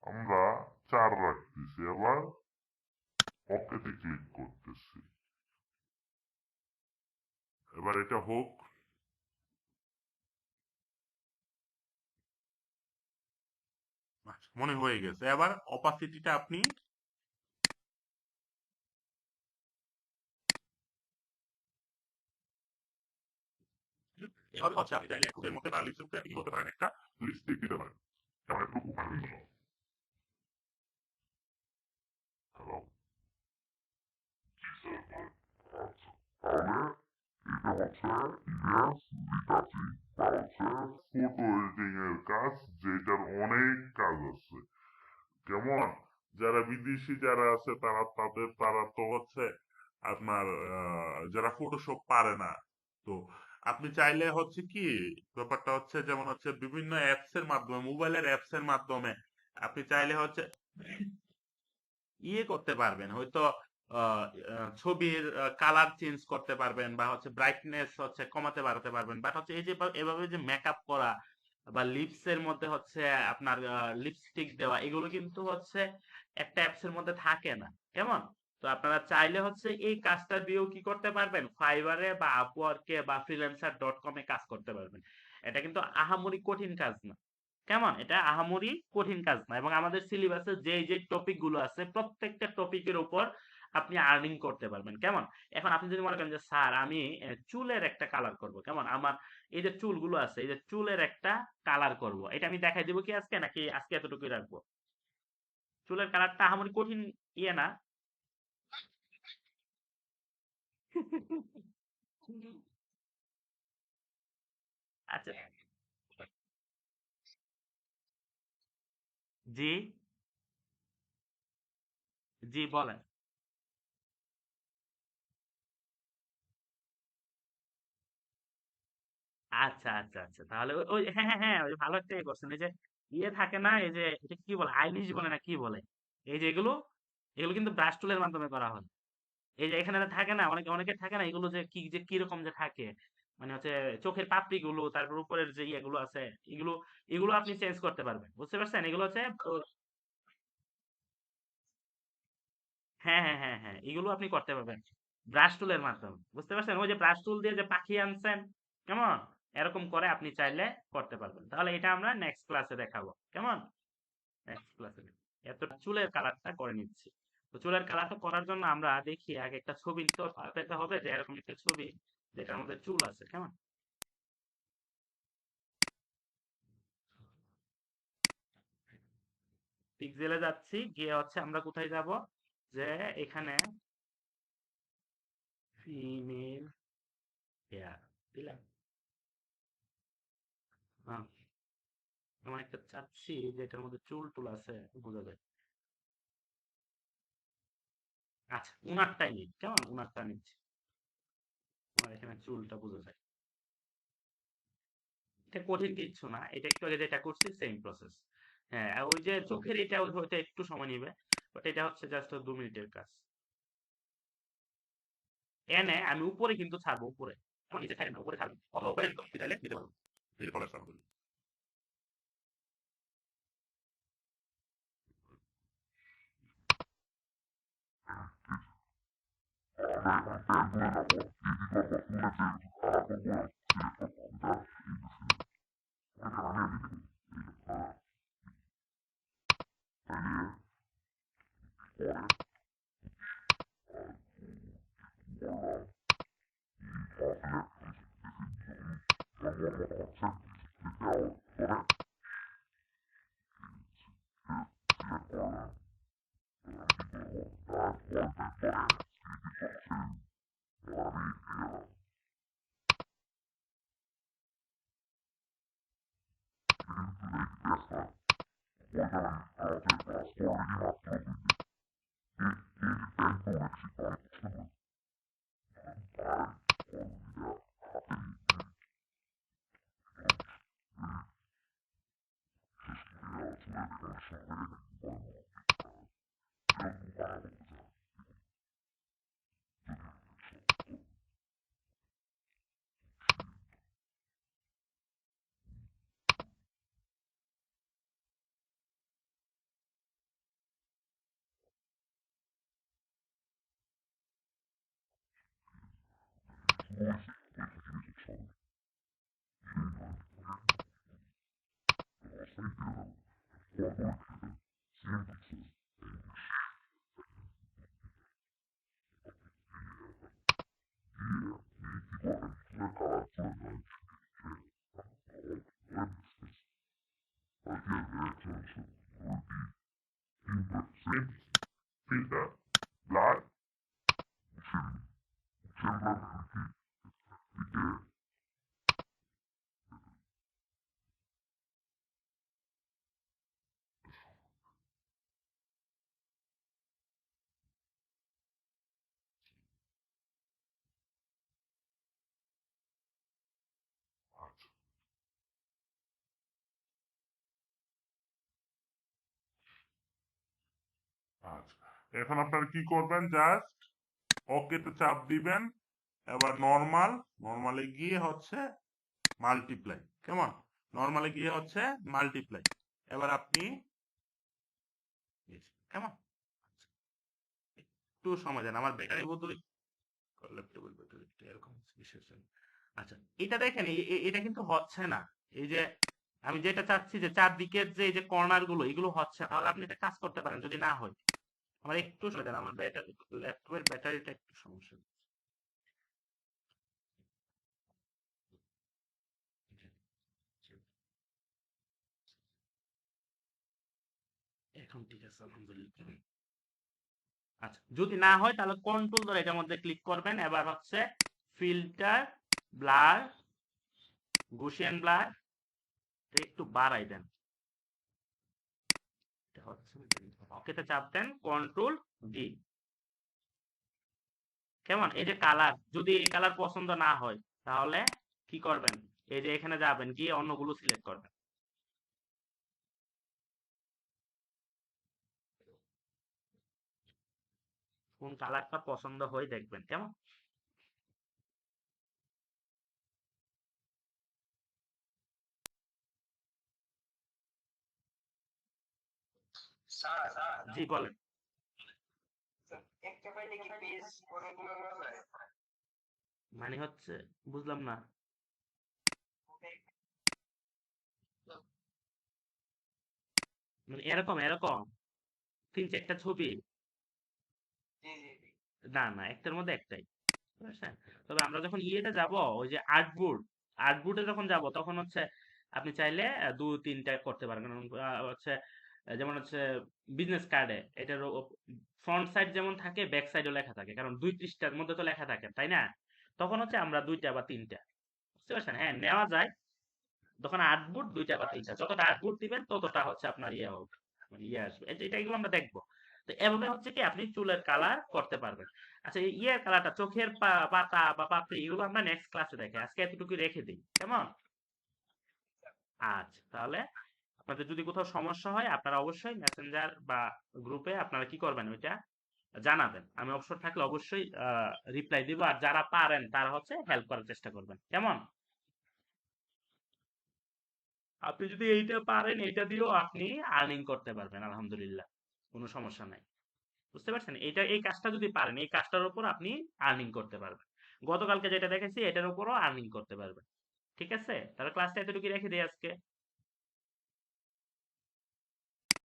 আমরা 4 রাখতেছি, এবার ওকেতে ক্লিক করতেছি। এবার এটা হোক। আচ্ছা, মনে হয়ে গেছে। এবার অপাসিটিটা আপনি এভাবে হচ্ছে আপনি চাইলে এর মধ্যে বা লিপস্টিক কি করতে পারেন, একটা লিপস্টিক দিতে পারেন, যেমন একটু উপকারী হলো। হ্যালো, আচ্ছা, তাহলে এটা হচ্ছে ইমেজ রিটাচিং বা হচ্ছে ফটো এডিটিং এর কাজ, যেটার অনেক কাজ আছে। কেমন? যারা বিদেশি যারা আছে তারা তো হচ্ছে আপনার যারা ফটোশপ পারে না, তো আপনি চাইলে হচ্ছে কি ব্যাপারটা হচ্ছে যেমন হচ্ছে বিভিন্ন অ্যাপস এর মাধ্যমে, মোবাইলের অ্যাপস এর মাধ্যমে আপনি চাইলে হচ্ছে করতে পারবেন হয়তো ছবির কালার চেঞ্জ করতে পারবেন বা হচ্ছে ব্রাইটনেস হচ্ছে কমাতে বাড়াতে পারবেন, বাট হচ্ছে এই যে এভাবে যে মেকআপ করা বা লিপস এর মধ্যে হচ্ছে আপনার লিপস্টিক দেওয়া, এগুলো কিন্তু হচ্ছে একটা অ্যাপস এর মধ্যে থাকে না। কেমন? তো আপনারা চাইলে হচ্ছে এই কাজটা দিয়েও কি করতে পারবেন, ফাইবারে বা আপওয়ার্কে বা ফ্রিল্যান্সার.কম এ কাজ করতে পারবেন। এটা কিন্তু আহামরি কঠিন কাজ না। কেমন? এটা আহামরি কঠিন কাজ না, এবং আমাদের সিলেবাসে যে টপিক গুলো আছে প্রত্যেকটা টপিকের উপর আপনি আর্নিং করতে পারবেন। কেমন? এখন আপনি যদি মনে করেন যে স্যার আমি চুলের একটা কালার করব, কেমন, আমার এই যে চুলগুলো আছে এই যে চুলের একটা কালার করব, এটা আমি দেখাই দিব কি আজকে, নাকি আজকে এতটুকুই রাখবো? চুলের কালারটা আহামরি কঠিন না। আচ্ছা, জি, জি বলেন। আচ্ছা, আচ্ছা, আচ্ছা। তাহলে ওই হ্যাঁ, হ্যাঁ, হ্যাঁ, ওই ভালো একটা করছেন। এই যে থাকে না, এই যে এটা কি বলে? আইলিশ বলে না কি বলে? এই যে এগুলো কিন্তু ব্রাশ টুলের মাধ্যমে করা হয়। এই যে এখানে থাকে না, অনেকের থাকে না, এগুলো যে কিরকম যে থাকে। মানে হচ্ছে চোখের পাপড়ি গুলো, তারপর উপরের যে ইয়েগুলো আছে, এগুলো এগুলো আপনি চেঞ্জ করতে পারবেন। বুঝতে পারছেন? এগুলো হচ্ছে হ্যাঁ, হ্যাঁ, হ্যাঁ, হ্যাঁ, এগুলো আপনি করতে পারবেন ব্রাশ টুলের মাধ্যমে। বুঝতে পারছেন? ওই যে ব্রাশ টুল দিয়ে যে পাখি আনছেন, কেমন, এরকম করে আপনি চাইলে করতে পারবেন। তাহলে এটা আমরা নেক্সট ক্লাসে দেখাবো। কেমন? নেক্সট ক্লাসে এত চুলের কালারটা করে নিচ্ছি। তো চুলের কালারটা করার জন্য আমরা দেখি আগে একটা ছবি তো পেতে হবে, যে এরকম একটা ছবি যেটার মধ্যে চুল আছে। কেমন? পিক্সেলে যাচ্ছি, গিয়ে হচ্ছে আমরা কোথায় যাব, যে এখানে ফিমেল হেয়ার দিলাম। হ্যাঁ, আমার একটা চাচ্ছি যেটার মধ্যে চুল টুল আছে, বোঝা যায়। আচ্ছা, উনারটাই নিই, কেমন, উনারটা নিচ্ছি, আমার এখানে চুলটা বোঝা যায়। এটা কঠিন কিচ্ছু না, এটা একটু আগে যেটা করছি সেম প্রসেস। হ্যাঁ, আর ওই যে চোখের এটা হয়তো একটু সময় নিবে, বাট এটা হচ্ছে জাস্ট 2 মিনিটের কাজ। এনে আমি উপরে কিন্তু ছাড়বো, উপরে আমার নিচে ছাড়ি না, উপরে ছাড়বো, অথবা উপরে একদম দিতে দিতে পারবো। এই ফলে আসলাম বলি আমরা এখন ট্যাগ ধরে নেবো ইজি করবো ফুল যে filter blood chamber আচ্ছা এখন আপনারা কি করবেন জাস্ট ওকেতে চাপ দিবেন এবার নরমালে গিয়ে হচ্ছে মাল্টিপ্লাই কেমন নরমালে গিয়ে হচ্ছে মাল্টিপ্লাই এবার আপনি কেমন একটু সময় দেন আমার ব্যাটারি বদলে ল্যাপটপের ব্যাটারি এরকম বিশেষ আচ্ছা এটা দেখেন এটা কিন্তু হচ্ছে না এই যে আমি যেটা চাচ্ছি যে চারদিকের যে এই যে কর্নার গুলো এগুলো হচ্ছে না। তাহলে আপনি এটা কাজ করতে পারেন যদি না হয় আমার একটু সময় দেন আমার ব্যাটারি ল্যাপটপের ব্যাটারিটা একটু সমস্যা এখন ঠিক আছে আলহামদুলিল্লাহ আচ্ছা যদি না হয় তাহলে কন্ট্রোল ধরে এটার মধ্যে ক্লিক করবেন এবার হচ্ছে ফিল্টার ব্লার গসিয়ান ব্লার একটু বাড়াই দেন এটা হচ্ছে ওকেতে চাপ দেন কন্ট্রোল ডি কেমন এই যে কালার যদি এই কালার পছন্দ না হয় তাহলে কি করবেন এই যে এখানে যাবেন গিয়ে অন্যগুলো সিলেক্ট করবেন কোন কালারটা পছন্দ হয় দেখবেন কেমন জি বলেন মানে হচ্ছে বুঝলাম না মানে এরকম এরকম 3-4টা ছবি না না একটার মধ্যে একটাই বুঝছেন তবে আমরা যখন ইয়েতে যাব ওই যে আর্টবোর্ডে যখন যাব তখন হচ্ছে আপনি চাইলে 2-3টা করতে পারেন কারণ হচ্ছে যেমন হচ্ছে বিজনেস কার্ডে এটার ফ্রন্ট সাইড যেমন থাকে ব্যাক সাইডও লেখা থাকে, কারণ 2 পৃষ্ঠার মধ্যে তো লেখা থাকে, তাই না? তখন হচ্ছে আমরা 2টা বা 3টা, বুঝতে পারছেন? হ্যাঁ, নেওয়া যায়। তখন 8 বুট 2টা বা 3টা, যতটা 8 বুট দিবেন ততটা হচ্ছে আপনার ইয়ে হবে, মানে ইয়ে আসবে। এটা এগুলো আমরা দেখবো। তো এভাবে হচ্ছে কি আপনি চুলের কালার করতে পারবেন। আচ্ছা, এই ইয়ের কালারটা, চোখের পাতা বা পাপড়ি, এগুলো আমরা নেক্সট ক্লাসে দেখে, আজকে এতটুকু রেখে দিই, কেমন? আচ্ছা, তাহলে আপনাদের যদি কোথাও সমস্যা হয় আপনারা অবশ্যই মেসেঞ্জার বা গ্রুপে আপনারা কি করবেন ওইটা জানাবেন। আমি অবসর থাকলে অবশ্যই রিপ্লাই দিব, আর যারা পারেন তারা হচ্ছে হেল্প করার চেষ্টা করবেন, কেমন? আপনি যদি এইটা পারেন, এটা দিয়েও আপনি আর্নিং করতে পারবেন, আলহামদুলিল্লাহ, কোনো সমস্যা নাই। বুঝতে পারছেন? এই কাজটা যদি পারেন, এই কাজটার উপর আপনি আর্নিং করতে পারবেন। গতকালকে যেটা দেখেছি এটার উপরও আর্নিং করতে পারবেন। ঠিক আছে, তাহলে ক্লাসটা এতটুকু রেখে দিই আজকে।